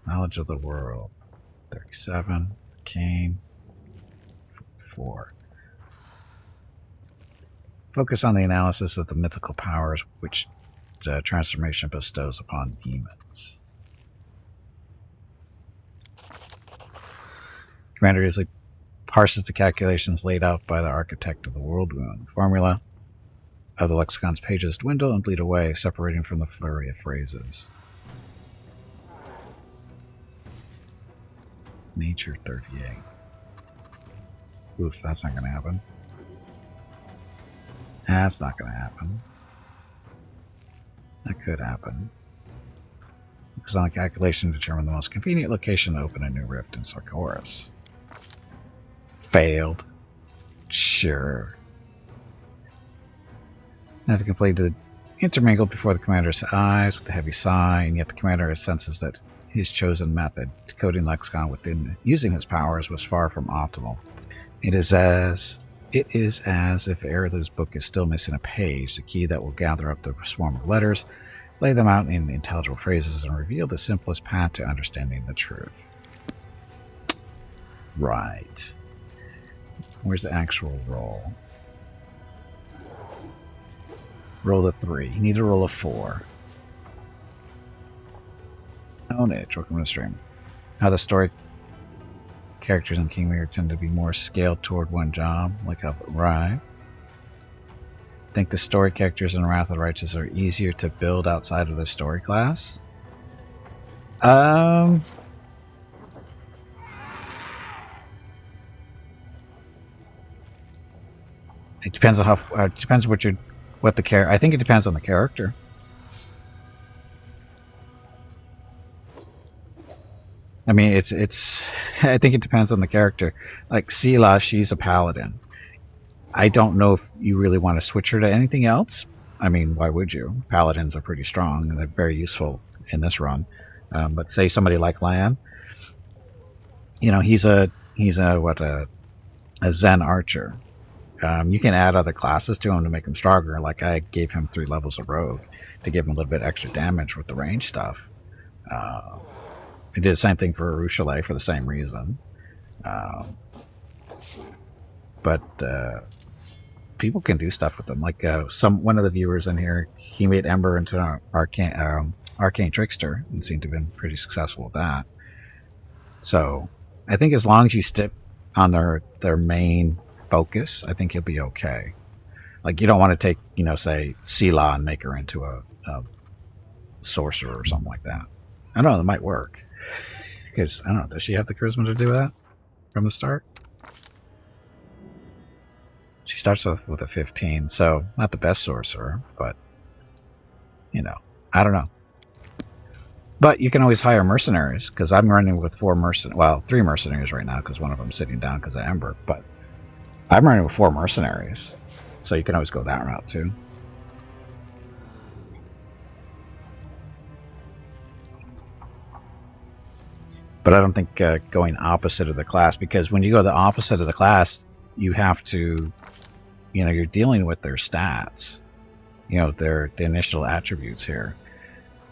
Knowledge of the world. 37. Arcane. 4. Focus on the analysis of the mythical powers which transformation bestows upon demons. Commander easily parses the calculations laid out by the architect of the world moon. The formula of the lexicon's pages dwindle and bleed away, separating from the flurry of phrases. Nature 38. Oof, that's not going to happen. That's not going to happen. That could happen. Focus on the calculation to determine the most convenient location to open a new rift in Sarkoris. Failed. Sure. Having completed, intermingled before the commander's eyes with a heavy sigh, and yet the commander senses that his chosen method, decoding lexicon within using his powers, was far from optimal. It is as if Erlu's book is still missing a page, the key that will gather up the swarm of letters Lay them out in intelligible phrases and reveal the simplest path to understanding the truth. Right. Where's the actual roll? Roll a 3. You need to roll a 4. Own it. Welcome to the stream. How the story characters in Kingmaker tend to be more scaled toward one job, like how right. Think the story characters in Wrath of the Righteous are easier to build outside of their story class? It depends on how. It depends what the character. I think it depends on the character. I mean, it's. I think it depends on the character. Like Sela, she's a paladin. I don't know if you really want to switch her to anything else. I mean, why would you? Paladins are pretty strong and they're very useful in this run. But say somebody like Lan, you know, he's a Zen archer. You can add other classes to him to make him stronger. Like I gave him 3 levels of rogue to give him a little bit extra damage with the range stuff. I did the same thing for Arushalay for the same reason. But people can do stuff with them. Like one of the viewers in here, he made Ember into an arcane trickster and seemed to have been pretty successful with that. So I think as long as you stick on their main focus, I think you'll be okay. Like you don't want to take, you know, say Sela and make her into a sorcerer or something like that. I don't know, that might work. Because I don't know, does she have the charisma to do that from the start? She starts with a 15, so not the best sorcerer, but you know, I don't know. But you can always hire mercenaries, because I'm running with 3 mercenaries right now, because one of them's sitting down because of Ember, but I'm running with 4 mercenaries, so you can always go that route too. But I don't think going opposite of the class, because when you go the opposite of the class, you have to, you know, you're dealing with their stats, you know, the initial attributes here.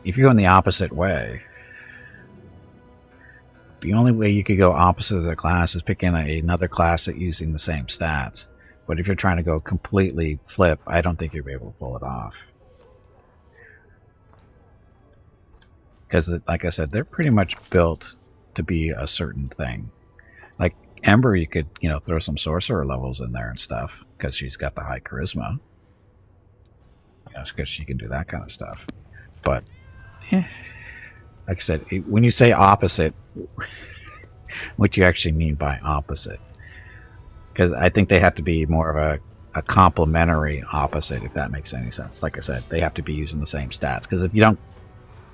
If you're going the opposite way, the only way you could go opposite of the class is picking another class that's using the same stats. But if you're trying to go completely flip, I don't think you'll be able to pull it off. Because, like I said, they're pretty much built to be a certain thing. Like Ember, you could, you know, throw some sorcerer levels in there and stuff, because she's got the high charisma. Yes, because she can do that kind of stuff. But, like I said, when you say opposite, what do you actually mean by opposite? Because I think they have to be more of a complementary opposite, if that makes any sense. Like I said, they have to be using the same stats. Because if you don't,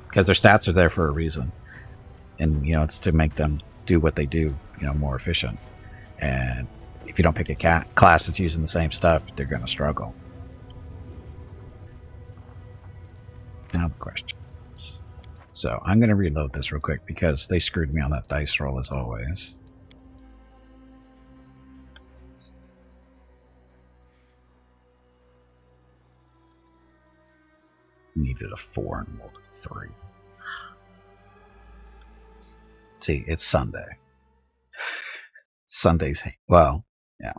because their stats are there for a reason. And, you know, it's to make them do what they do, you know, more efficient. And if you don't pick a class that's using the same stuff, they're going to struggle. Now the questions. So I'm going to reload this real quick because they screwed me on that dice roll as always. Needed a 4 and rolled a 3. See, it's Sunday. Sunday's, well, yeah.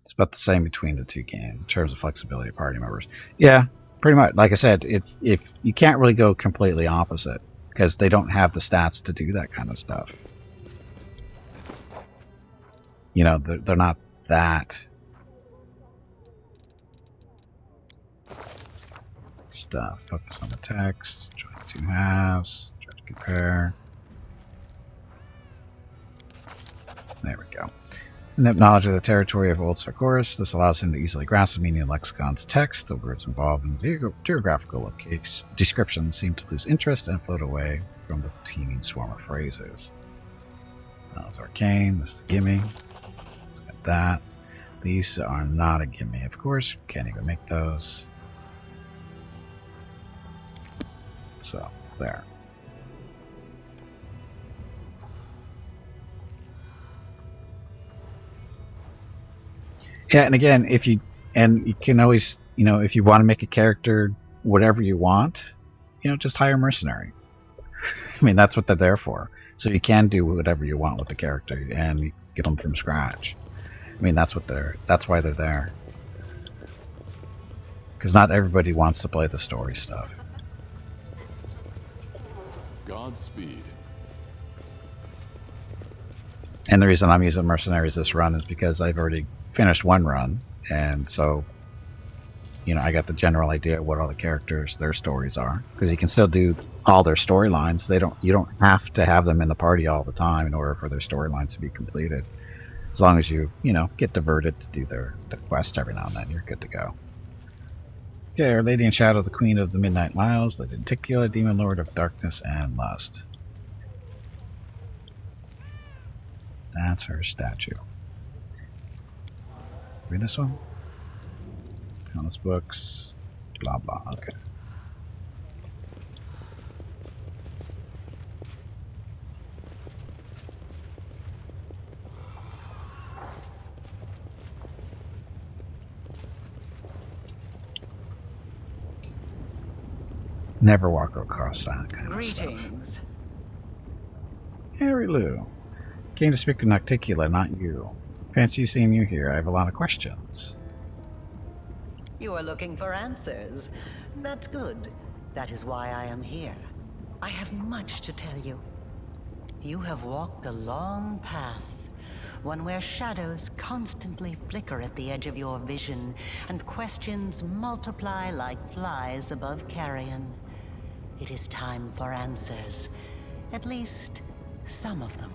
It's about the same between the 2 games in terms of flexibility of party members. Yeah, pretty much. Like I said, if you can't really go completely opposite because they don't have the stats to do that kind of stuff. You know, they're not that stuff. Focus on the text. Join 2 halves. Try to compare. There we go. And have knowledge of the territory of Old Sarkoris. This allows him to easily grasp the meaning of Lexicon's text. The words involved in the geographical location descriptions seem to lose interest and float away from the teeming swarm of phrases. It's arcane. This is a gimme. Let's get that. These are not a gimme, of course. Can't even make those. So, there. Yeah, and again, you can always, you know, if you want to make a character whatever you want, just hire a mercenary. I mean, that's what they're there for. So you can do whatever you want with the character and you get them from scratch. I mean, that's why they're there. Because not everybody wants to play the story stuff. Godspeed. And the reason I'm using mercenaries this run is because I've already finished one run, and so I got the general idea of what all the characters, their stories are. Because you can still do all their storylines. You don't have to have them in the party all the time in order for their storylines to be completed. As long as you get diverted to do the quest every now and then, you're good to go. Okay, Our Lady in Shadow, the Queen of the Midnight Isles, the Denticula, Demon Lord of Darkness and Lust. That's her statue. Read this one? Countless books. Blah blah. Okay. Never walk across that kind of stuff. Greetings. Harry Lou. Came to speak with Nocticula, not you. Fancy seeing you here. I have a lot of questions. You are looking for answers. That's good. That is why I am here. I have much to tell you. You have walked a long path, one where shadows constantly flicker at the edge of your vision, and questions multiply like flies above carrion. It is time for answers. At least, some of them.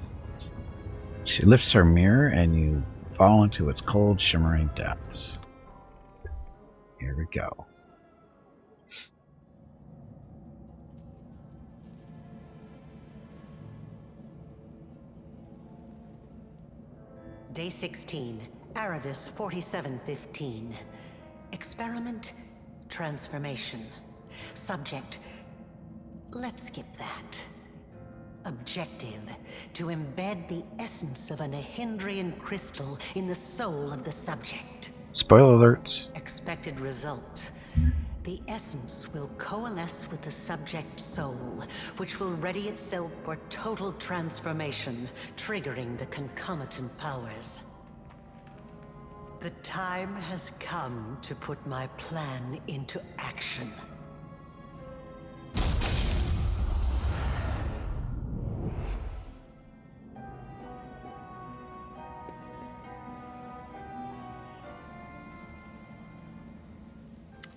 She lifts her mirror and you fall into its cold, shimmering depths. Here we go. Day 16, Aridus 4715. Experiment, transformation. Subject, let's skip that. Objective, to embed the essence of an Hendrian crystal in the soul of the subject. Spoiler alerts. Expected result. The essence will coalesce with the subject's soul, which will ready itself for total transformation, triggering the concomitant powers. The time has come to put my plan into action.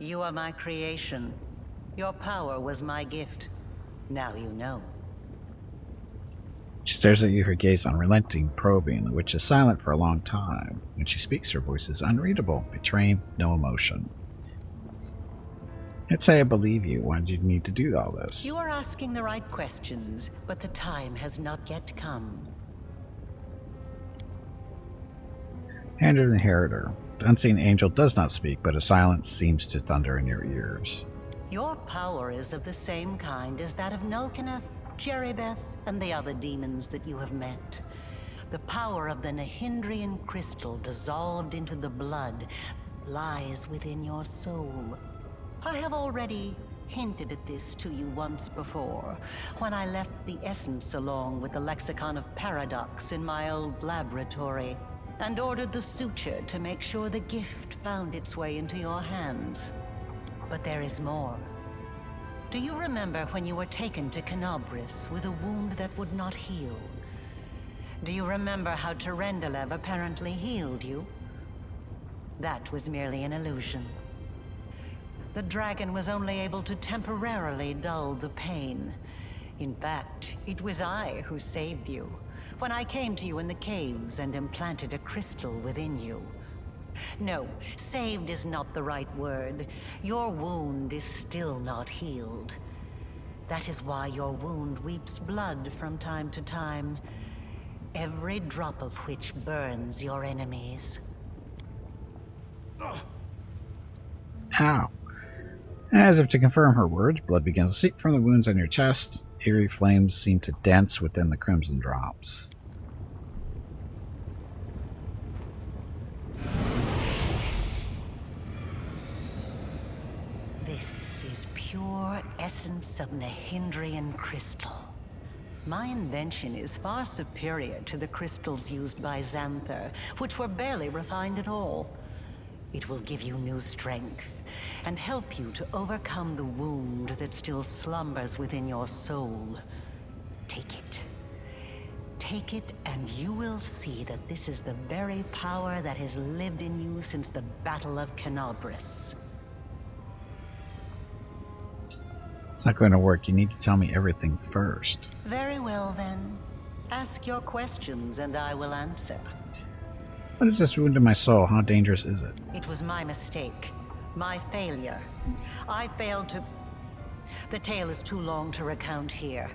You are my creation. Your power was my gift. Now you know. She stares at you, her gaze unrelenting, probing. The witch is silent for a long time. When she speaks, her voice is unreadable, betraying no emotion. I'd say I believe you. Why did you need to do all this? You are asking the right questions, but the time has not yet come. Hand her the inheritor. The unseen angel does not speak, but a silence seems to thunder in your ears. Your power is of the same kind as that of Nulkineth, Jeribeth, and the other demons that you have met. The power of the Hendrian Crystal dissolved into the blood lies within your soul. I have already hinted at this to you once before, when I left the essence along with the Lexicon of Paradox in my old laboratory, and ordered the suture to make sure the gift found its way into your hands. But there is more. Do you remember when you were taken to Canobris with a wound that would not heal? Do you remember how Terendelev apparently healed you? That was merely an illusion. The dragon was only able to temporarily dull the pain. In fact, it was I who saved you, when I came to you in the caves and implanted a crystal within you. No, saved is not the right word. Your wound is still not healed. That is why your wound weeps blood from time to time, every drop of which burns your enemies. Ow. As if to confirm her words, blood begins to seep from the wounds on your chest. Eerie flames seem to dance within the crimson drops. This is pure essence of Hendrian crystal. My invention is far superior to the crystals used by Xanther, which were barely refined at all. It will give you new strength, and help you to overcome the wound that still slumbers within your soul. Take it. Take it, and you will see that this is the very power that has lived in you since the Battle of Canobris. It's not going to work. You need to tell me everything first. Very well, then. Ask your questions, and I will answer. What is this wound in my soul? How dangerous is it? It was my mistake. My failure. I failed to... The tale is too long to recount here.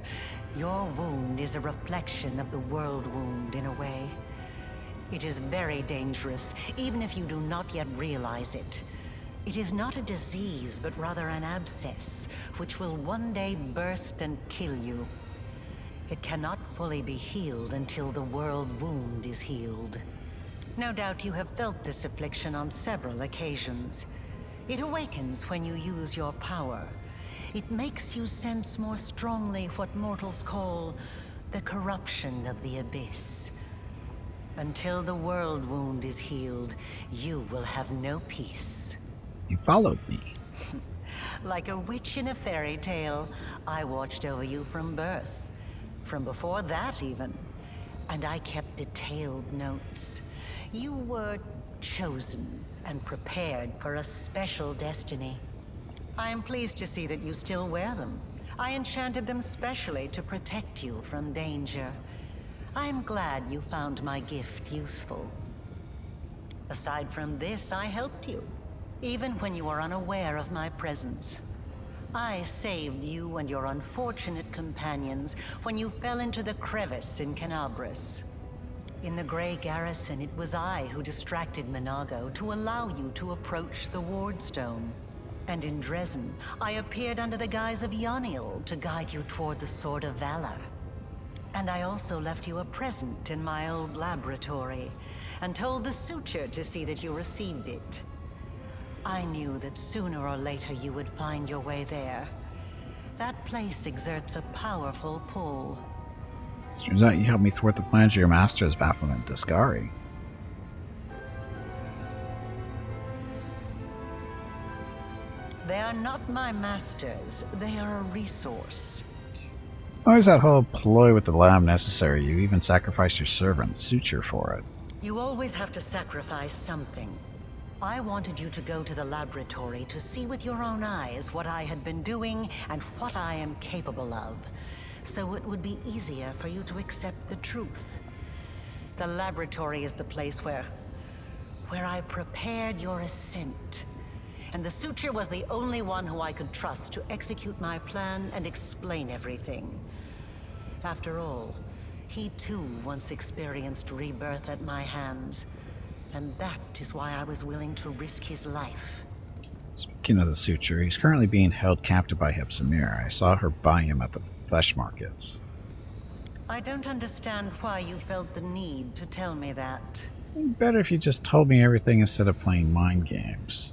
Your wound is a reflection of the world wound, in a way. It is very dangerous, even if you do not yet realize it. It is not a disease, but rather an abscess, which will one day burst and kill you. It cannot fully be healed until the world wound is healed. No doubt you have felt this affliction on several occasions. It awakens when you use your power. It makes you sense more strongly what mortals call the corruption of the abyss. Until the world wound is healed, you will have no peace. You followed me. Like a witch in a fairy tale, I watched over you from birth. From before that, even. And I kept detailed notes. You were chosen and prepared for a special destiny. I am pleased to see that you still wear them. I enchanted them specially to protect you from danger. I am glad you found my gift useful. Aside from this, I helped you, even when you were unaware of my presence. I saved you and your unfortunate companions when you fell into the crevice in Canobris. In the Grey Garrison, it was I who distracted Minago to allow you to approach the Wardstone. And in Dresden, I appeared under the guise of Yoniel to guide you toward the Sword of Valor. And I also left you a present in my old laboratory, and told the Suture to see that you received it. I knew that sooner or later you would find your way there. That place exerts a powerful pull. Turns out you helped me thwart the plans of your master's bafflement, Discari. They are not my masters. They are a resource. Why is that whole ploy with the lab necessary? You even sacrificed your servant, Suture, for it. You always have to sacrifice something. I wanted you to go to the laboratory to see with your own eyes what I had been doing and what I am capable of, so it would be easier for you to accept the truth. The laboratory is the place where I prepared your ascent. And the Suture was the only one who I could trust to execute my plan and explain everything. After all, he too once experienced rebirth at my hands. And that is why I was willing to risk his life. Speaking of the Suture, he's currently being held captive by Hepsimir. I saw her buy him at the flesh markets. I don't understand why you felt the need to tell me that. Better if you just told me everything instead of playing mind games.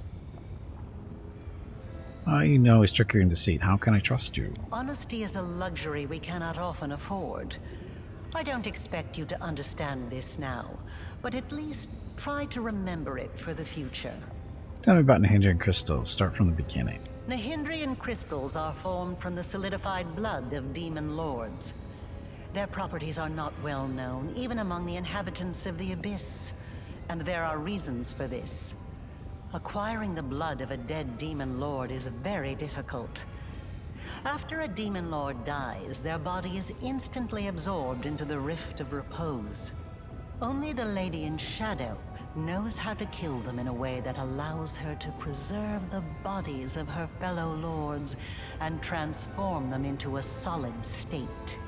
All you know is trickery and deceit. How can I trust you? Honesty is a luxury we cannot often afford. I don't expect you to understand this now, but at least try to remember it for the future. Tell me about Hendrian Crystals. Start from the beginning. The Hendrian Crystals are formed from the solidified blood of demon lords. Their properties are not well known, even among the inhabitants of the Abyss. And there are reasons for this. Acquiring the blood of a dead demon lord is very difficult. After a demon lord dies, their body is instantly absorbed into the Rift of Repose. Only the Lady in Shadow knows how to kill them in a way that allows her to preserve the bodies of her fellow lords and transform them into a solid state.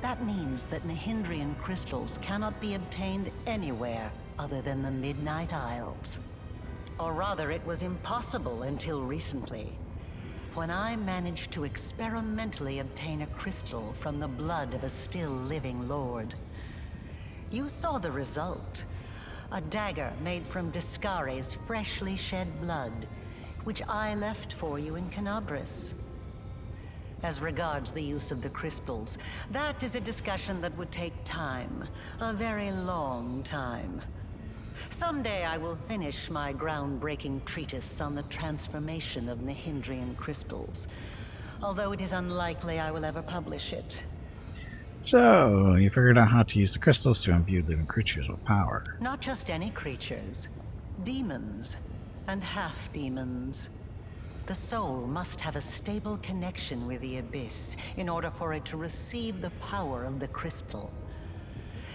That means that Hendrian crystals cannot be obtained anywhere other than the Midnight Isles. Or rather, it was impossible until recently, when I managed to experimentally obtain a crystal from the blood of a still living lord. You saw the result. A dagger made from Discari's freshly shed blood. which I left for you in Canabris. As regards the use of the crystals, that is a discussion that would take time, a very long time. Someday I will finish my groundbreaking treatise on the transformation of the Hendrian Crystals, although it is unlikely I will ever publish it. So, you figured out how to use the crystals to imbue living creatures with power. Not just any creatures, demons and half-demons. The soul must have a stable connection with the Abyss in order for it to receive the power of the crystal.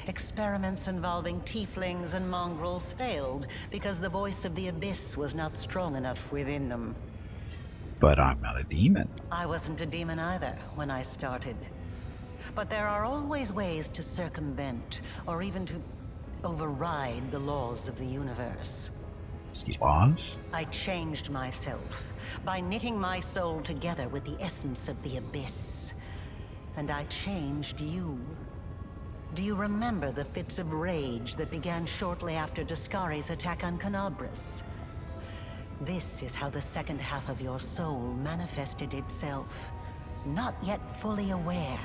Experiments involving tieflings and mongrels failed because the voice of the Abyss was not strong enough within them. But I'm not a demon. I wasn't a demon either when I started. But there are always ways to circumvent, or even to override the laws of the universe. Laws? I changed myself by knitting my soul together with the essence of the Abyss. And I changed you. Do you remember the fits of rage that began shortly after Discari's attack on Canabris? This is how the second half of your soul manifested itself. Not yet fully aware.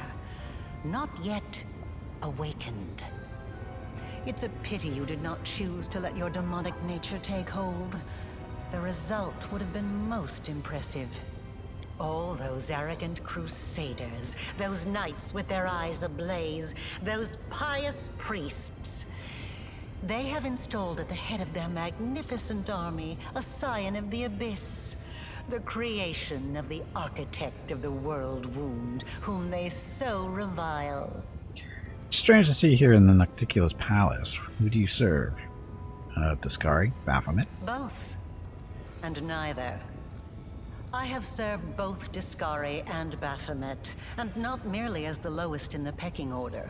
Not yet awakened. It's a pity you did not choose to let your demonic nature take hold. The result would have been most impressive. All those arrogant crusaders, those knights with their eyes ablaze, those pious priests. They have installed at the head of their magnificent army a scion of the Abyss, the creation of the architect of the world wound, whom they so revile. Strange to see here in the Nocticulus Palace. Who do you serve? Discari? Baphomet? Both. And neither. I have served both Discari and Baphomet, and not merely as the lowest in the pecking order.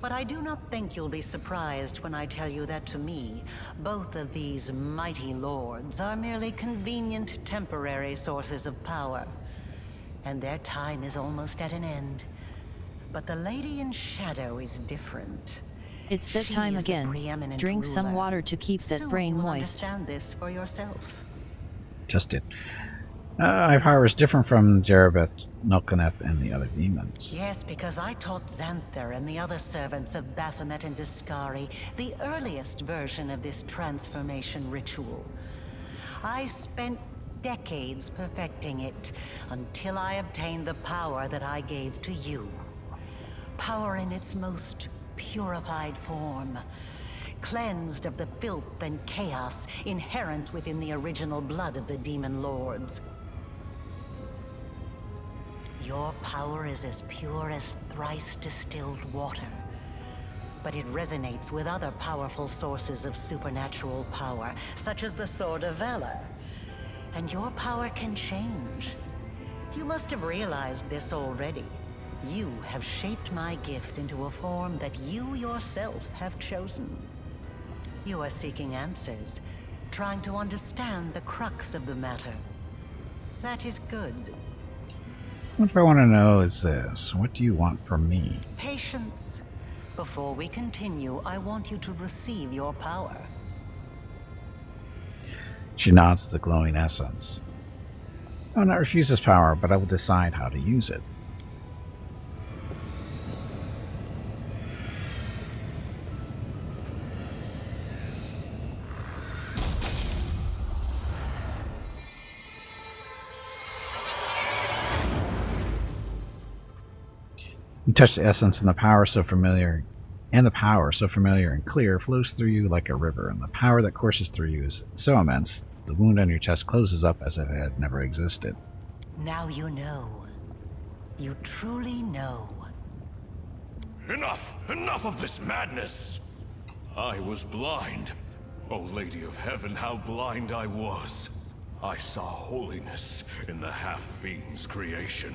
But I do not think you'll be surprised when I tell you that to me, both of these mighty lords are merely convenient temporary sources of power. And their time is almost at an end. But the Lady in Shadow is different. It's that time again. Drink some water to keep that brain moist. Understand this for yourself. Just did. My power is different from Jeribeth, Nulkaneth, and the other demons. Yes, because I taught Xanther and the other servants of Baphomet and Discari the earliest version of this transformation ritual. I spent decades perfecting it until I obtained the power that I gave to you. Power in its most purified form, cleansed of the filth and chaos inherent within the original blood of the demon lords. Your power is as pure as thrice distilled water, but it resonates with other powerful sources of supernatural power, such as the Sword of Valor. And your power can change. You must have realized this already. You have shaped my gift into a form that you yourself have chosen. You are seeking answers, trying to understand the crux of the matter. That is good. What I want to know is this. What do you want from me? Patience. Before we continue, I want you to receive your power. She nods to the glowing essence. I will not refuse this power, but I will decide how to use it. You touch the essence, and the power so familiar and clear flows through you like a river, and the power that courses through you is so immense, the wound on your chest closes up as if it had never existed. Now you know. You truly know. Enough! Enough of this madness! I was blind. O Lady of Heaven, how blind I was. I saw holiness in the half-fiend's creation.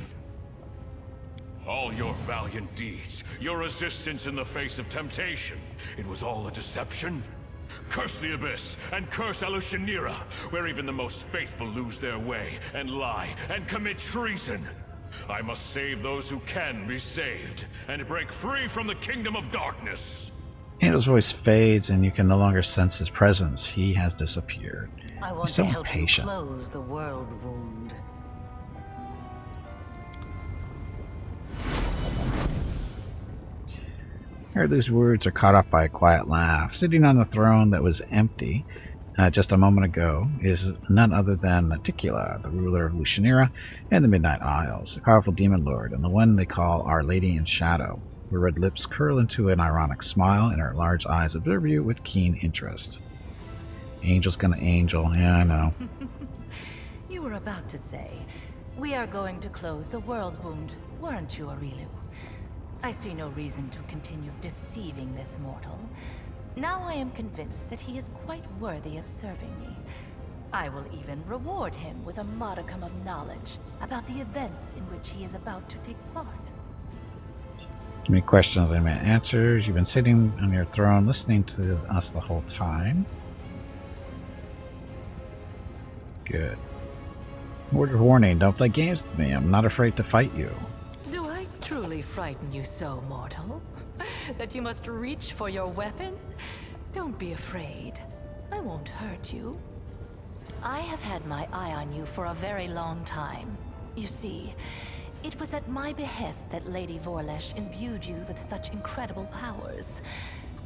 All your valiant deeds, your resistance in the face of temptation, it was all a deception? Curse the Abyss, and curse Alushinyrra, where even the most faithful lose their way, and lie, and commit treason. I must save those who can be saved, and break free from the kingdom of darkness. Angel's voice fades and you can no longer sense his presence. He has disappeared. I want He's so to help you impatient. close the world wound. Here, those words are caught off by a quiet laugh. Sitting on the throne that was empty just a moment ago is none other than Naticula, the ruler of Alushinyrra and the Midnight Isles, a powerful demon lord, and the one they call Our Lady in Shadow. Her red lips curl into an ironic smile, and her large eyes observe you with keen interest. Angel's gonna angel. Yeah, I know. You were about to say, we are going to close the world wound, weren't you, Aurilu? I see no reason to continue deceiving this mortal. Now I am convinced that he is quite worthy of serving me. I will even reward him with a modicum of knowledge about the events in which he is about to take part. Too many questions I meant answers. You've been sitting on your throne listening to us the whole time. Good. Word of warning, don't play games with me. I'm not afraid to fight you. Do I truly frighten you so, mortal? That you must reach for your weapon? Don't be afraid. I won't hurt you. I have had my eye on you for a very long time. You see, it was at my behest that Lady Vorlesh imbued you with such incredible powers.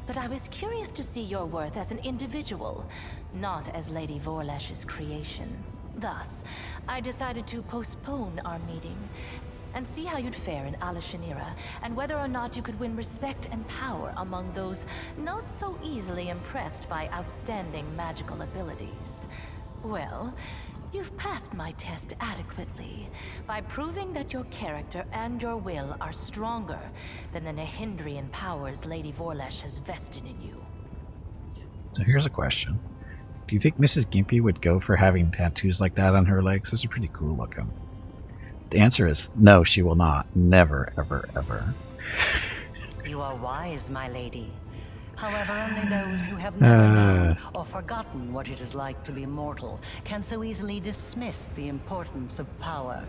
But I was curious to see your worth as an individual, not as Lady Vorlesh's creation. Thus, I decided to postpone our meeting and see how you'd fare in Alushinyrra, and whether or not you could win respect and power among those not so easily impressed by outstanding magical abilities. Well, you've passed my test adequately by proving that your character and your will are stronger than the Hendrian powers Lady Vorlesh has vested in you. So here's a question. Do you think Mrs. Gimpy would go for having tattoos like that on her legs? Those are pretty cool looking. The answer is no, she will not. Never, ever, ever. You are wise, my lady. However, only those who have never known or forgotten what it is like to be mortal can so easily dismiss the importance of power.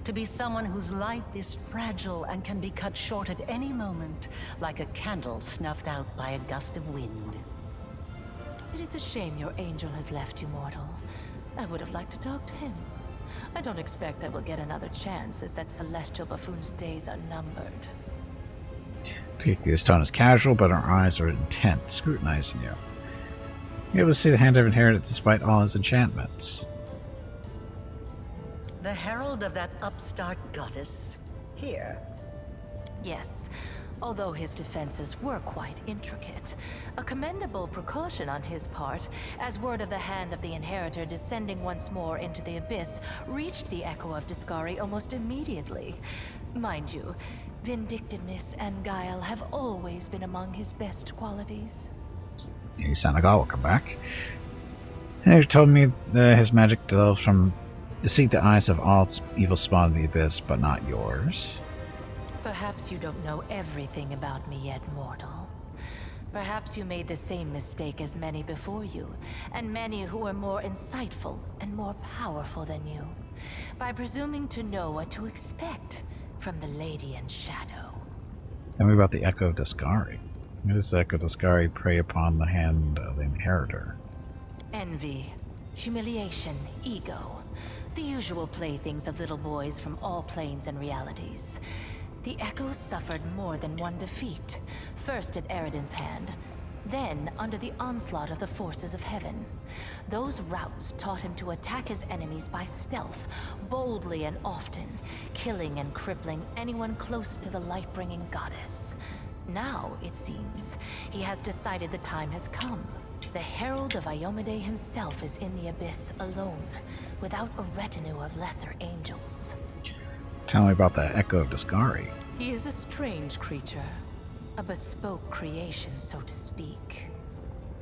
To be someone whose life is fragile and can be cut short at any moment, like a candle snuffed out by a gust of wind. It is a shame your angel has left you, mortal. I would have liked to talk to him. I don't expect I will get another chance, as that celestial buffoon's days are numbered. This tone is casual, but her eyes are intent, scrutinizing you. You're able to see the hand of inheritance despite all his enchantments. The herald of that upstart goddess? Here. Yes, although his defenses were quite intricate. A commendable precaution on his part, as word of the hand of the inheritor descending once more into the abyss reached the Echo of Discari almost immediately. Mind you, vindictiveness and guile have always been among his best qualities. Senegal will come back. They told me that his magic develops from seek the eyes of all evil spawn in the abyss, but not yours. Perhaps you don't know everything about me yet, mortal. Perhaps you made the same mistake as many before you, and many who were more insightful and more powerful than you, by presuming to know what to expect from the Lady in Shadow. Tell me about the Echo of Discari. How does the Echo of Discari prey upon the hand of the inheritor? Envy, humiliation, ego. The usual playthings of little boys from all planes and realities. The Echoes suffered more than one defeat. First at Eridan's hand, then under the onslaught of the forces of heaven. Those routes taught him to attack his enemies by stealth, boldly and often, killing and crippling anyone close to the light-bringing goddess. Now, it seems, he has decided the time has come. The Herald of Iomedae himself is in the abyss alone, without a retinue of lesser angels. Tell me about the Echo of Discari. He is a strange creature. A bespoke creation, so to speak.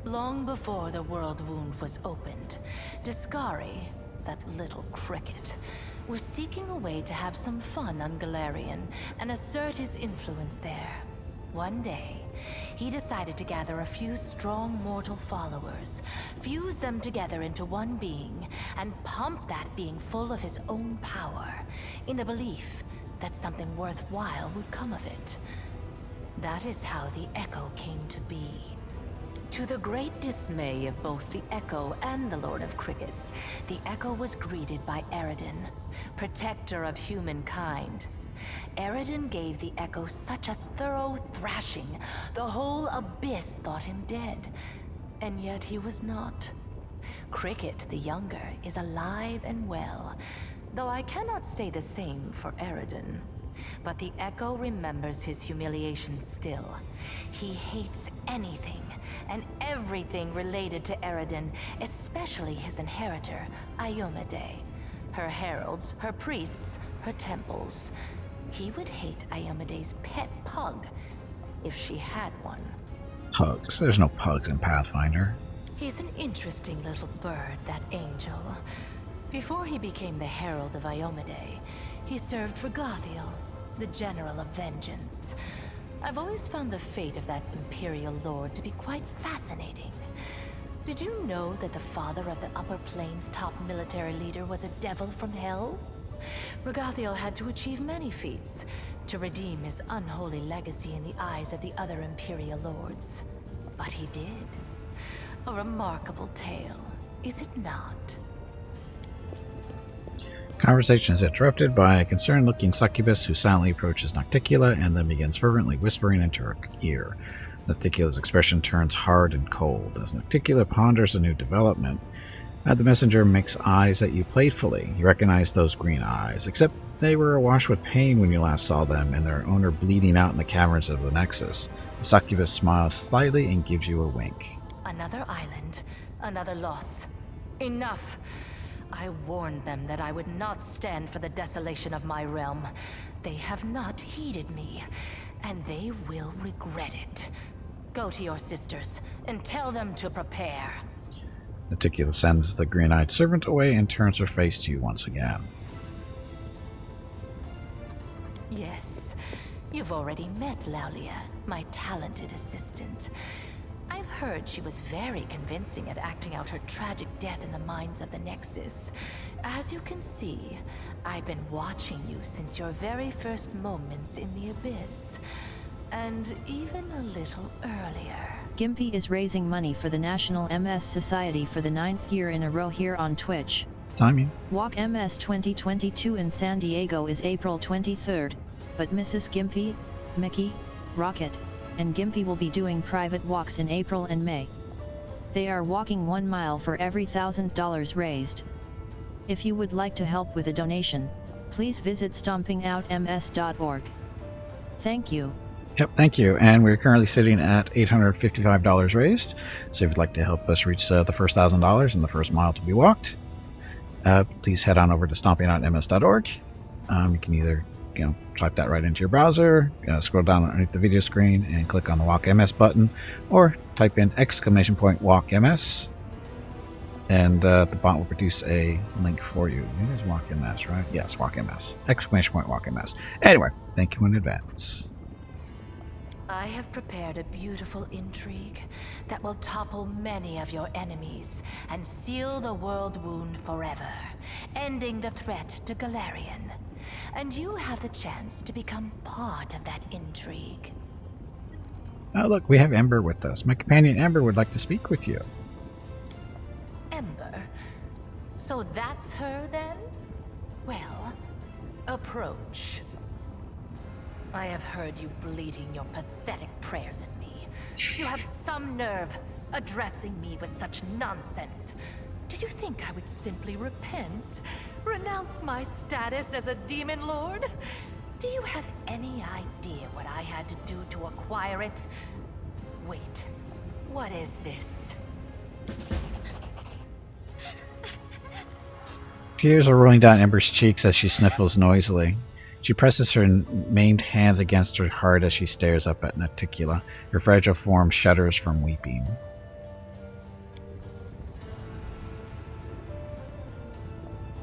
Long before the world wound was opened, Discari, that little cricket, was seeking a way to have some fun on Galarian and assert his influence there. One day, he decided to gather a few strong mortal followers, fuse them together into one being, and pump that being full of his own power, in the belief that something worthwhile would come of it. That is how the Echo came to be. To the great dismay of both the Echo and the Lord of Crickets, the Echo was greeted by Eredin, protector of humankind. Eredin gave the Echo such a thorough thrashing, the whole Abyss thought him dead. And yet he was not. Cricket, the younger, is alive and well, though I cannot say the same for Eredin. But the Echo remembers his humiliation still. He hates anything and everything related to Eredin, especially his inheritor, Iomedae. Her heralds, her priests, her temples. He would hate Iomedae's pet pug, if she had one. Pugs? There's no pugs in Pathfinder. He's an interesting little bird, that angel. Before he became the herald of Iomedae, he served Regathiel, the general of vengeance. I've always found the fate of that Imperial Lord to be quite fascinating. Did you know that the father of the Upper Plains' top military leader was a devil from hell? Regathiel had to achieve many feats to redeem his unholy legacy in the eyes of the other Imperial Lords. But he did. A remarkable tale, is it not? Conversation is interrupted by a concerned-looking succubus who silently approaches Nocticula and then begins fervently whispering into her ear. Nocticula's expression turns hard and cold. As Nocticula ponders a new development, the messenger makes eyes at you playfully. You recognize those green eyes, except they were awash with pain when you last saw them, and their owner bleeding out in the caverns of the Nexus. The succubus smiles slightly and gives you a wink. Another island, another loss. Enough! I warned them that I would not stand for the desolation of my realm. They have not heeded me, and they will regret it. Go to your sisters, and tell them to prepare. Nocticula sends the green-eyed servant away and turns her face to you once again. Yes, you've already met Laulia, my talented assistant. I've heard she was very convincing at acting out her tragic death in the minds of the Nexus. As you can see, I've been watching you since your very first moments in the Abyss. And even a little earlier. Gimpy is raising money for the National MS Society for the 9th year in a row here on Twitch. Timing. Walk MS 2022 in San Diego is April 23rd, but Mrs. Gimpy, Mickey, Rocket, and Gimpy will be doing private walks in April and May. They are walking 1 mile for every $1,000 raised. If you would like to help with a donation, please visit stompingoutms.org. Thank you. Yep, thank you. And we're currently sitting at $855 raised. So if you'd like to help us reach the first $1,000 and the first mile to be walked, please head on over to stompingoutms.org. You can either type that right into your browser, scroll down underneath the video screen and click on the Walk MS button, or type in !Walk MS, and the bot will produce a link for you. It is Walk MS, right? Yes, Walk MS. !Walk MS. Anyway, thank you in advance. I have prepared a beautiful intrigue that will topple many of your enemies and seal the world wound forever, ending the threat to Galarian. And you have the chance to become part of that intrigue. Oh, look, we have Ember with us. My companion Ember would like to speak with you. Ember? So that's her, then? Well, approach. I have heard you bleating your pathetic prayers at me. You have some nerve addressing me with such nonsense. Did you think I would simply repent? Renounce my status as a demon lord? Do you have any idea what I had to do to acquire it? Wait, what is this? Tears are rolling down Ember's cheeks as she sniffles noisily. She presses her maimed hands against her heart as she stares up at Nocticula. Her fragile form shudders from weeping.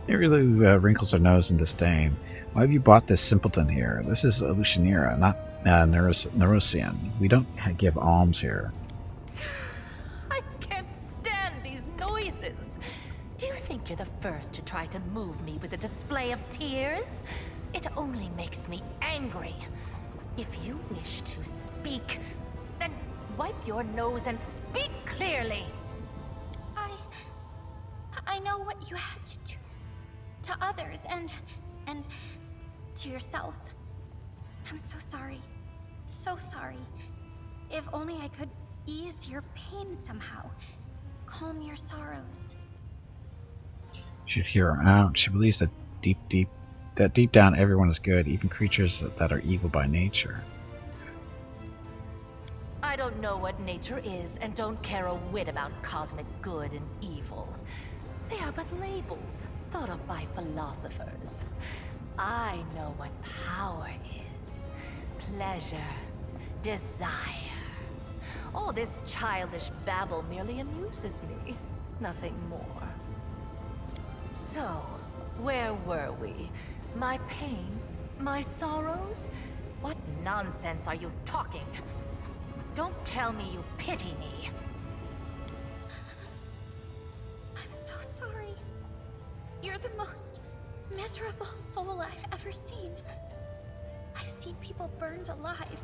Irilu wrinkles her nose in disdain. Why have you brought this simpleton here? This is Alushinyrra, not Nerosian. We don't give alms here. I can't stand these noises. Do you think you're the first to try to move me with a display of tears? It only makes me angry. If you wish to speak, then wipe your nose and speak clearly. I know what you had to do to others and to yourself. I'm so sorry. So sorry. If only I could ease your pain somehow. Calm your sorrows. Should hear her out. She believes that deep down everyone is good, even creatures that are evil by nature. I don't know what nature is and don't care a whit about cosmic good and evil. They are but labels thought up by philosophers. I know what power is. Pleasure. Desire. All this childish babble merely amuses me. Nothing more. So, where were we? My pain? My sorrows? What nonsense are you talking? Don't tell me you pity me. I'm so sorry. You're the most miserable soul I've ever seen. I've seen people burned alive.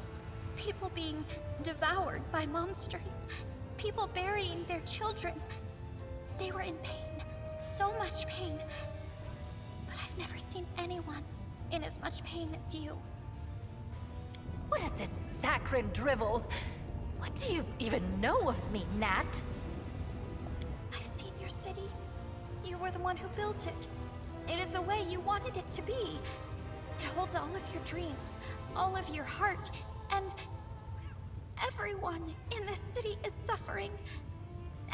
People being devoured by monsters. People burying their children. They were in pain. So much pain. But I've never seen anyone in as much pain as you. What is this saccharine drivel? What do you even know of me, Nat? I've seen your city. You were the one who built it. It is the way you wanted it to be. It holds all of your dreams, all of your heart, and everyone in this city is suffering.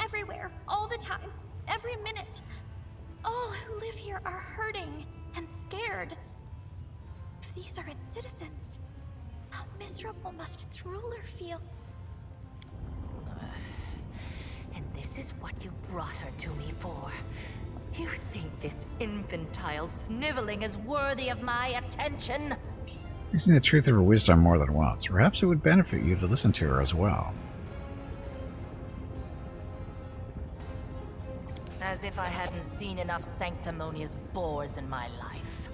Everywhere, all the time, every minute. All who live here are hurting and scared. If these are its citizens, how miserable must its ruler feel? And this is what you brought her to me for. You think this infantile sniveling is worthy of my attention? Using the truth of her wisdom more than once, perhaps it would benefit you to listen to her as well. As if I hadn't seen enough sanctimonious bores in my life.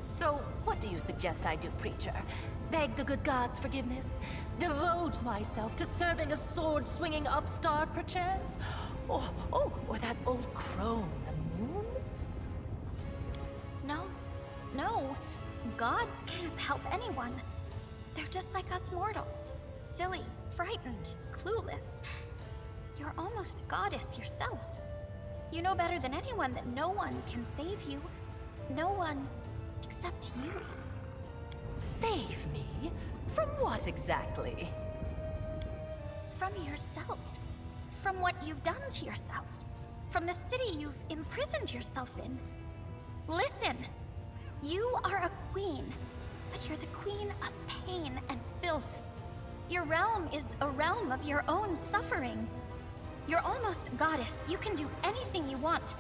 So, what do you suggest I do, preacher? Beg the good gods' forgiveness? Devote myself to serving a sword-swinging upstart, perchance? Or that old crone, the moon? No. Gods can't help anyone. They're just like us mortals. Silly, frightened, clueless. You're almost a goddess yourself. You know better than anyone that no one can save you. No one except you. Save me? From what exactly? From yourself. From what you've done to yourself. From the city you've imprisoned yourself in. Listen! You are a queen, but you're the queen of pain and filth. Your realm is a realm of your own suffering. You're almost a goddess. You can do anything you want.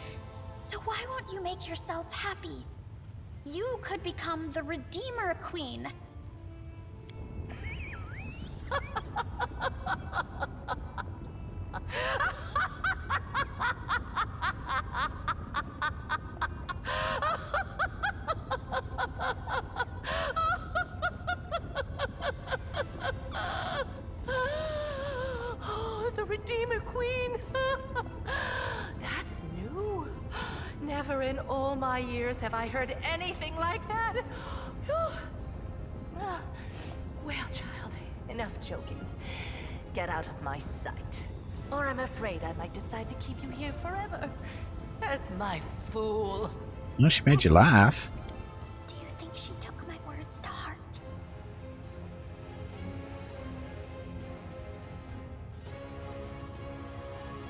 So why won't you make yourself happy? You could become the Redeemer Queen. Oh, the Redeemer Queen. That's new. Never in all my years have I heard anything like that. Well, child, enough joking. Get out of my sight, or I'm afraid I might decide to keep you here forever as my fool. Well, she made you laugh. Do you think she took my words to heart?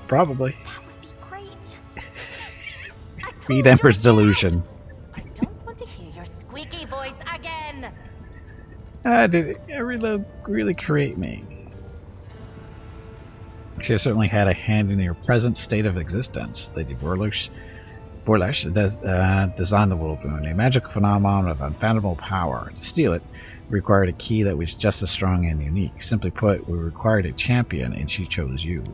Probably. That would be great. Feed Emperor's delusion. I don't want to hear your squeaky voice again. Did it really create me? She has certainly had a hand in your present state of existence. Lady Borlash designed the World Moon, a magical phenomenon of unfathomable power. To steal it, we required a key that was just as strong and unique. Simply put, we required a champion, and she chose you.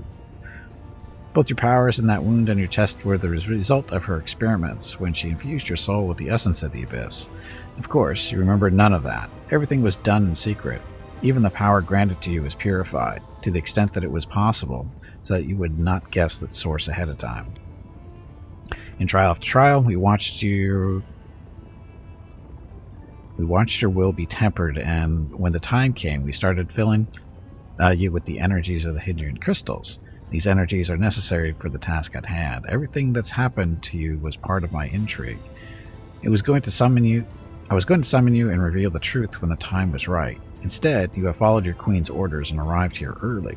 Both your powers and that wound on your chest were the result of her experiments when she infused your soul with the essence of the Abyss. Of course, you remember none of that. Everything was done in secret. Even the power granted to you was purified, to the extent that it was possible, so that you would not guess its source ahead of time. In trial after trial, we watched your will be tempered, and when the time came, we started filling you with the energies of the Hendrian Crystals. These energies are necessary for the task at hand. Everything that's happened to you was part of my intrigue. I was going to summon you and reveal the truth when the time was right. Instead, you have followed your queen's orders and arrived here early.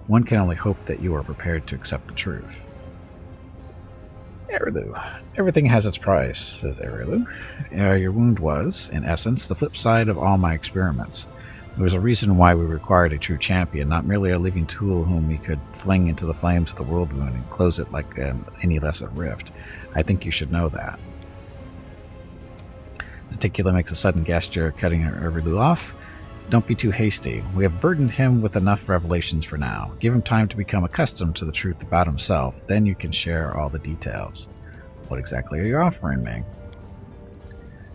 One can only hope that you are prepared to accept the truth. Erilu. Everything has its price, says Erilu. Your wound was, in essence, the flip side of all my experiments. There was a reason why we required a true champion, not merely a living tool whom we could fling into the flames of the world wound and close it like any lesser rift. I think you should know that. Reticula makes a sudden gesture, cutting Erilu off. Don't be too hasty. We have burdened him with enough revelations for now. Give him time to become accustomed to the truth about himself, then you can share all the details. What exactly are you offering me?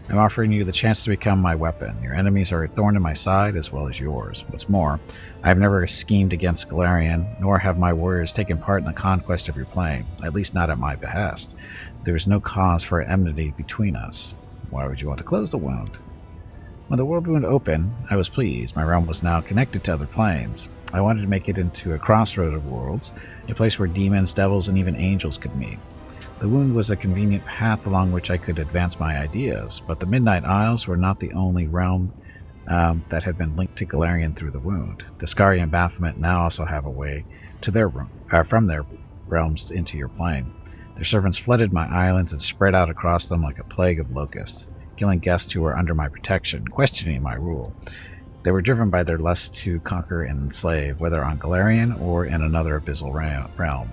I'm offering you the chance to become my weapon. Your enemies are a thorn in my side as well as yours. What's more, I have never schemed against Galarian, nor have my warriors taken part in the conquest of your plane, at least not at my behest. There is no cause for enmity between us. Why would you want to close the wound? When the world wound opened, I was pleased. My realm was now connected to other planes. I wanted to make it into a crossroad of worlds, a place where demons, devils, and even angels could meet. The wound was a convenient path along which I could advance my ideas, but the Midnight Isles were not the only realm that had been linked to Galarian through the wound. Discaria and Baphomet now also have a way to their from their realms into your plane. Their servants flooded my islands and spread out across them like a plague of locusts, killing guests who were under my protection, questioning my rule. They were driven by their lust to conquer and enslave, whether on Galarian or in another abyssal realm.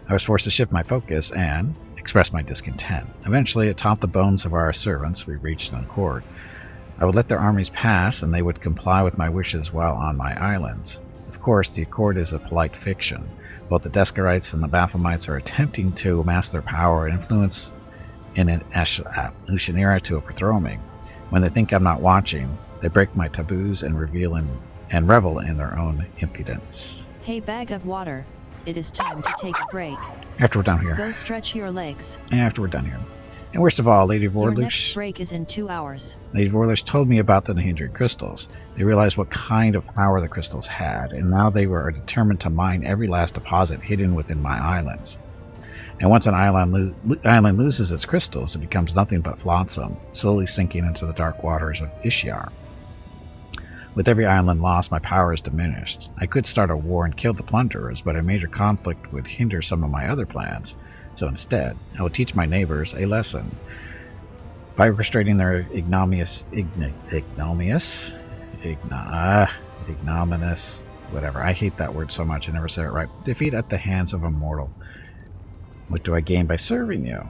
I was forced to shift my focus and express my discontent. Eventually, atop the bones of our servants, we reached an accord. I would let their armies pass, and they would comply with my wishes while on my islands. Of course, the accord is a polite fiction. Both the Descarites and the Baphomets are attempting to amass their power and influence in an Alushinyrra to overthrow me. When they think I'm not watching, they break my taboos and revel in their own impudence. Hey, bag of water. It is time to take a break. After we're done here. Go stretch your legs. After we're done here. And worst of all, Lady Your next Vorlush. break is in 2 hours. Lady Vorlush told me about the Hendrian Crystals. They realized what kind of power the crystals had, and now they were determined to mine every last deposit hidden within my islands. And once an island loses its crystals, it becomes nothing but flotsam, slowly sinking into the dark waters of Ishiar. With every island lost, my power is diminished. I could start a war and kill the plunderers, but a major conflict would hinder some of my other plans. So instead, I will teach my neighbors a lesson. By orchestrating their ignominious, whatever, I hate that word so much, I never say it right, defeat at the hands of a mortal. What do I gain by serving you?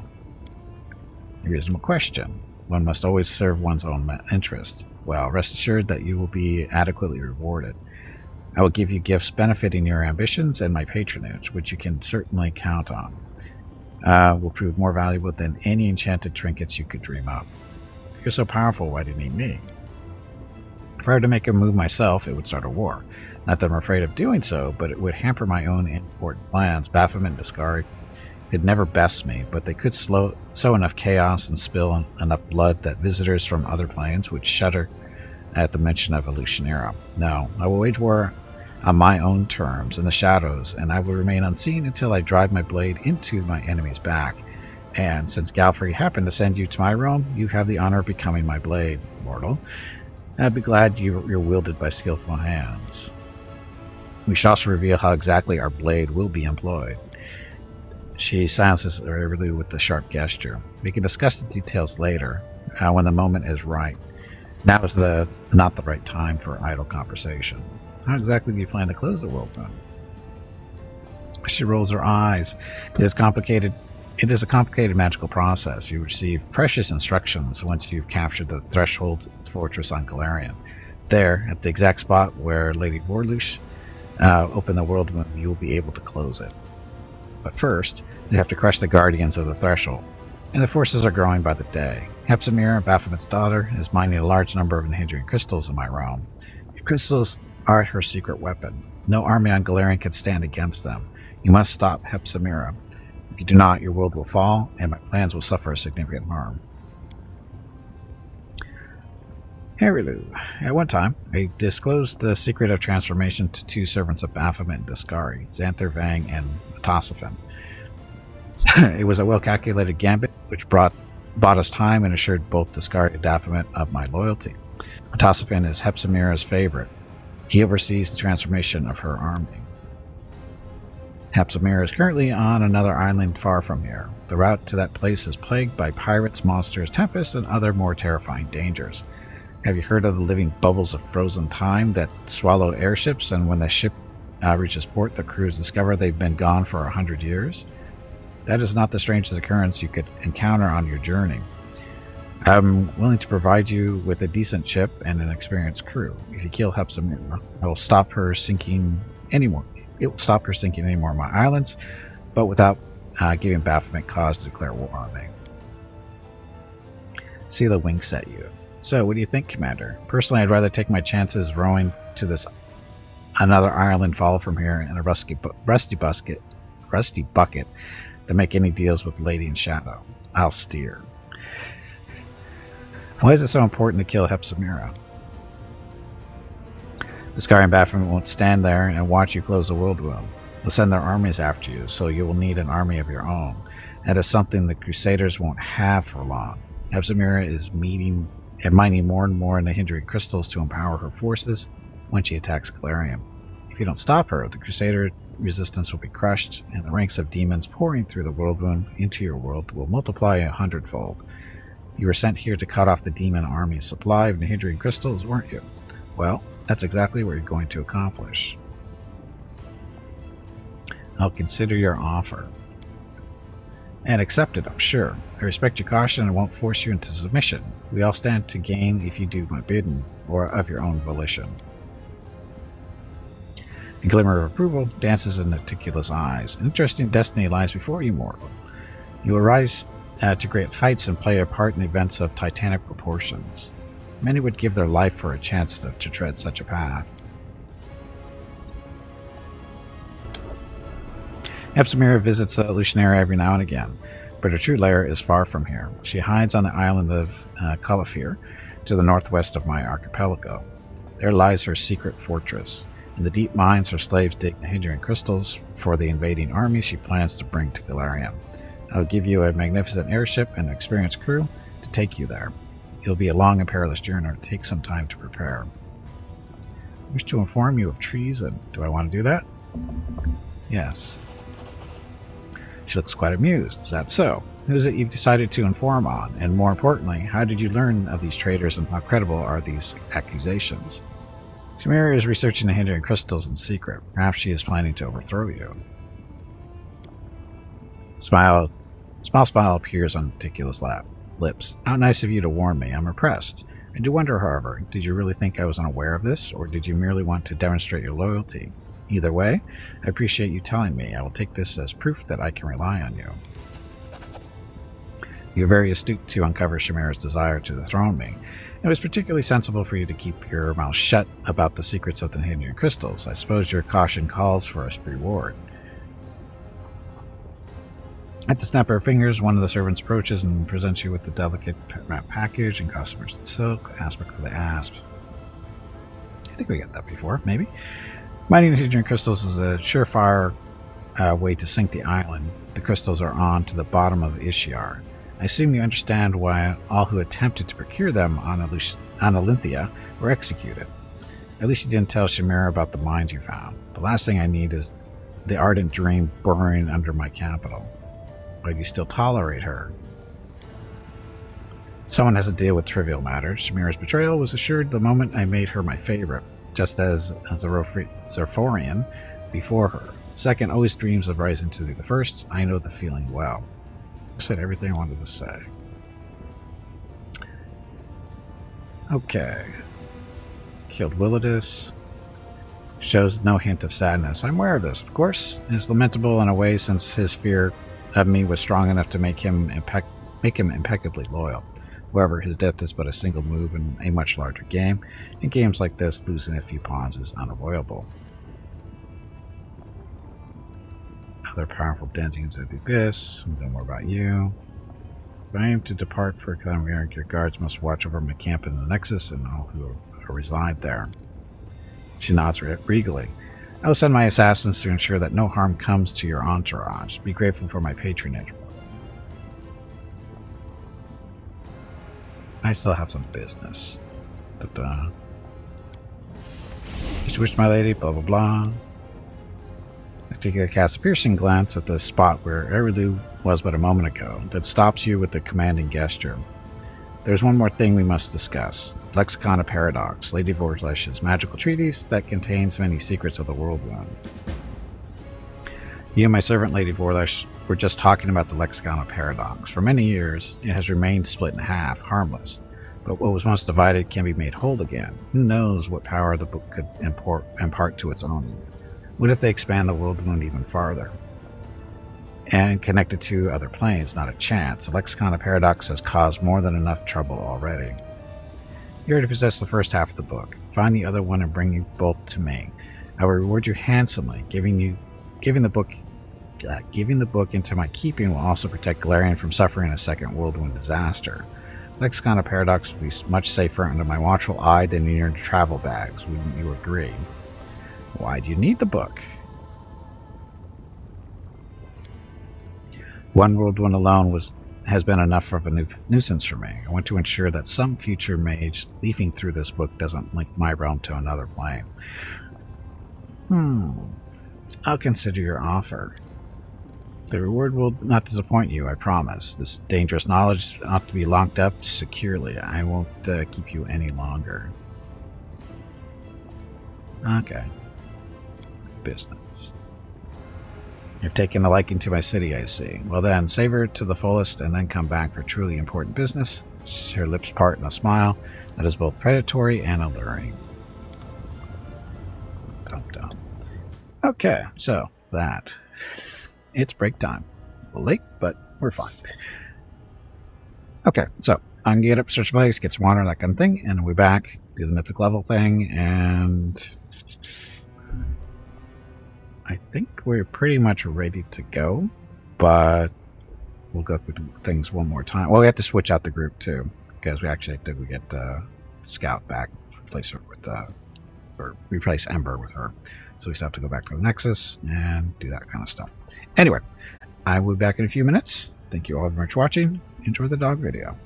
A reasonable question. One must always serve one's own interest. Well, rest assured that you will be adequately rewarded. I will give you gifts benefiting your ambitions and my patronage, which you can certainly count on. Will prove more valuable than any enchanted trinkets you could dream up. If you're so powerful, why do you need me? If I were to make a move myself, it would start a war. Not that I'm afraid of doing so, but it would hamper my own important plans. Baphomet and Discari could never best me, but they could sow enough chaos and spill enough blood that visitors from other planes would shudder at the mention of Alushinyrra. No, I will wage war on my own terms in the shadows, and I will remain unseen until I drive my blade into my enemy's back. And since Galfrey happened to send you to my realm, you have the honor of becoming my blade, mortal. I'd be glad you're wielded by skillful hands. We shall also reveal how exactly our blade will be employed. She silences Erilu with a sharp gesture. We can discuss the details later, when the moment is right. Now is not the right time for idle conversation. How exactly do you plan to close the world wound? She rolls her eyes. It is a complicated magical process. You receive precious instructions once you've captured the threshold fortress on Galarian. There, at the exact spot where Lady Vorlush open the world wound, you will be able to close it. But first, you have to crush the guardians of the threshold, and the forces are growing by the day. Halef-elf, Baphomet's daughter, is mining a large number of Hendrian crystals in my realm. The crystals are her secret weapon. No army on Galarian can stand against them. You must stop Halef-elf. If you do not, your world will fall, and my plans will suffer significant harm. Herilu. At one time, I disclosed the secret of transformation to two servants of Baphomet and Discari, Xanther Vang and Matosophin. It was a well-calculated gambit which bought us time and assured both Discari and Baphomet of my loyalty. Matosophin is Halef-elf's favorite. He oversees the transformation of her army. Halef-elf is currently on another island far from here. The route to that place is plagued by pirates, monsters, tempests, and other more terrifying dangers. Have you heard of the living bubbles of frozen time that swallow airships, and when the ship reaches port, the crews discover they've been gone for 100 years? That is not the strangest occurrence you could encounter on your journey. I'm willing to provide you with a decent ship and an experienced crew. If you kill Halef-elf, I will stop her sinking anymore. It will stop her sinking any more of my islands, but without giving Baphomet cause to declare war on me. Sela winks at you. So, what do you think, Commander? Personally, I'd rather take my chances rowing to this another island fall from here in a rusty bucket than make any deals with Lady in Shadow. I'll steer. Why is it so important to kill Halef-elf? The Discari and Baphomet won't stand there and watch you close the world wound. They'll send their armies after you, so you will need an army of your own. That is something the Crusaders won't have for long. Halef-elf is mining more and more in the Hendrian Crystals to empower her forces when she attacks Galarian. If you don't stop her, the Crusader resistance will be crushed, and the ranks of demons pouring through the world wound into your world will multiply 100-fold. You were sent here to cut off the demon army's supply of the Hendrian Crystals, weren't you? Well, that's exactly what you're going to accomplish. I'll consider your offer. And accept it, I'm sure. I respect your caution and won't force you into submission. We all stand to gain if you do my bidding, or of your own volition. A glimmer of approval dances in Naticulo's eyes. An interesting destiny lies before you, mortal. You will rise to great heights and play a part in events of titanic proportions. Many would give their life for a chance to tread such a path. Halef-elf visits Alushinyrra every now and again, but her true lair is far from here. She hides on the island of Kalafir, to the northwest of my archipelago. There lies her secret fortress. In the deep mines, her slaves dig the Hendrian crystals for the invading army she plans to bring to Galarian. I will give you a magnificent airship and an experienced crew to take you there. It'll be a long and perilous journey. It'll take some time to prepare. I wish to inform you of treason. Do I want to do that? Yes. She looks quite amused. Is that so? Who is it you've decided to inform on? And more importantly, how did you learn of these traitors and how credible are these accusations? Shamira is researching the Hendrian crystals in secret. Perhaps she is planning to overthrow you. Smile appears on Naticulo's lips. How nice of you to warn me. I'm impressed. I do wonder, however, did you really think I was unaware of this, or did you merely want to demonstrate your loyalty? Either way, I appreciate you telling me. I will take this as proof that I can rely on you. You're very astute to uncover Shamira's desire to dethrone me. It was particularly sensible for you to keep your mouth shut about the secrets of the Hendrian crystals. I suppose your caution calls for a reward. At the snap of her fingers, one of the servants approaches and presents you with the delicate package and customers silk aspect of the asp. I think we got that before, maybe. Mining the Hendrian crystals is a surefire way to sink the island the crystals are on to the bottom of Ishiar. I assume you understand why all who attempted to procure them on Alinthia were executed. At least you didn't tell Shamira about the mines you found. The last thing I need is the ardent dream burrowing under my capital. But you still tolerate her. Someone has to deal with trivial matters. Shamira's betrayal was assured the moment I made her my favorite, just as Zerforian before her. Second always dreams of rising to be the first. I know the feeling well. I said everything I wanted to say. Okay. Killed Willidus. Shows no hint of sadness. I'm aware of this, of course. It's lamentable in a way, since his fear of me was strong enough to make him impeccably loyal. However, his death is but a single move in a much larger game. In games like this, losing a few pawns is unavoidable. Other powerful denizens of the abyss. We know more about you. If I am to depart for Economic, your guards must watch over my camp in the Nexus and all who reside there. She nods regally. I will send my assassins to ensure that no harm comes to your entourage. Be grateful for my patronage. I still have some business. Just wish my lady, blah blah blah. I take a cast a piercing glance at the spot where Erilu was but a moment ago, that stops you with a commanding gesture. There's one more thing we must discuss. Lexicon of Paradox, Lady Vorlesh's magical treatise that contains many secrets of the world wound. You and my servant, Lady Vorlesh, were just talking about the Lexicon of Paradox. For many years, it has remained split in half, harmless. But what was once divided can be made whole again. Who knows what power the book could impart to its owner? What if they expand the world wound even farther? And connect it to other planes? Not a chance. The Lexicon of Paradox has caused more than enough trouble already. You already possess the first half of the book. Find the other one and bring you both to me. I will reward you handsomely. Giving the book into my keeping will also protect Galarian from suffering a second world wound disaster. Lexicon of Paradox will be much safer under my watchful eye than in your travel bags. Wouldn't you agree? Why do you need the book? One world wound alone has been enough of a nuisance for me. I want to ensure that some future mage leafing through this book doesn't link my realm to another plane. I'll consider your offer. The reward will not disappoint you, I promise. This dangerous knowledge ought to be locked up securely. I won't keep you any longer. Okay. Business. You've taken a liking to my city, I see. Well then, savor it to the fullest and then come back for truly important business. Her lips part in a smile that is both predatory and alluring. Dum-dum. Okay, so that. It's break time. A little late, but we're fine. Okay, so I'm gonna get up, search my place, get some water, that kind of thing, and we'll be back, do the mythic level thing, and I think we're pretty much ready to go, but we'll go through things one more time. Well, we have to switch out the group too, because we actually have to get Scout back, replace her with or replace Ember with her. So we still have to go back to the Nexus and do that kind of stuff. Anyway, I will be back in a few minutes. Thank you all very much for watching. Enjoy the dog video.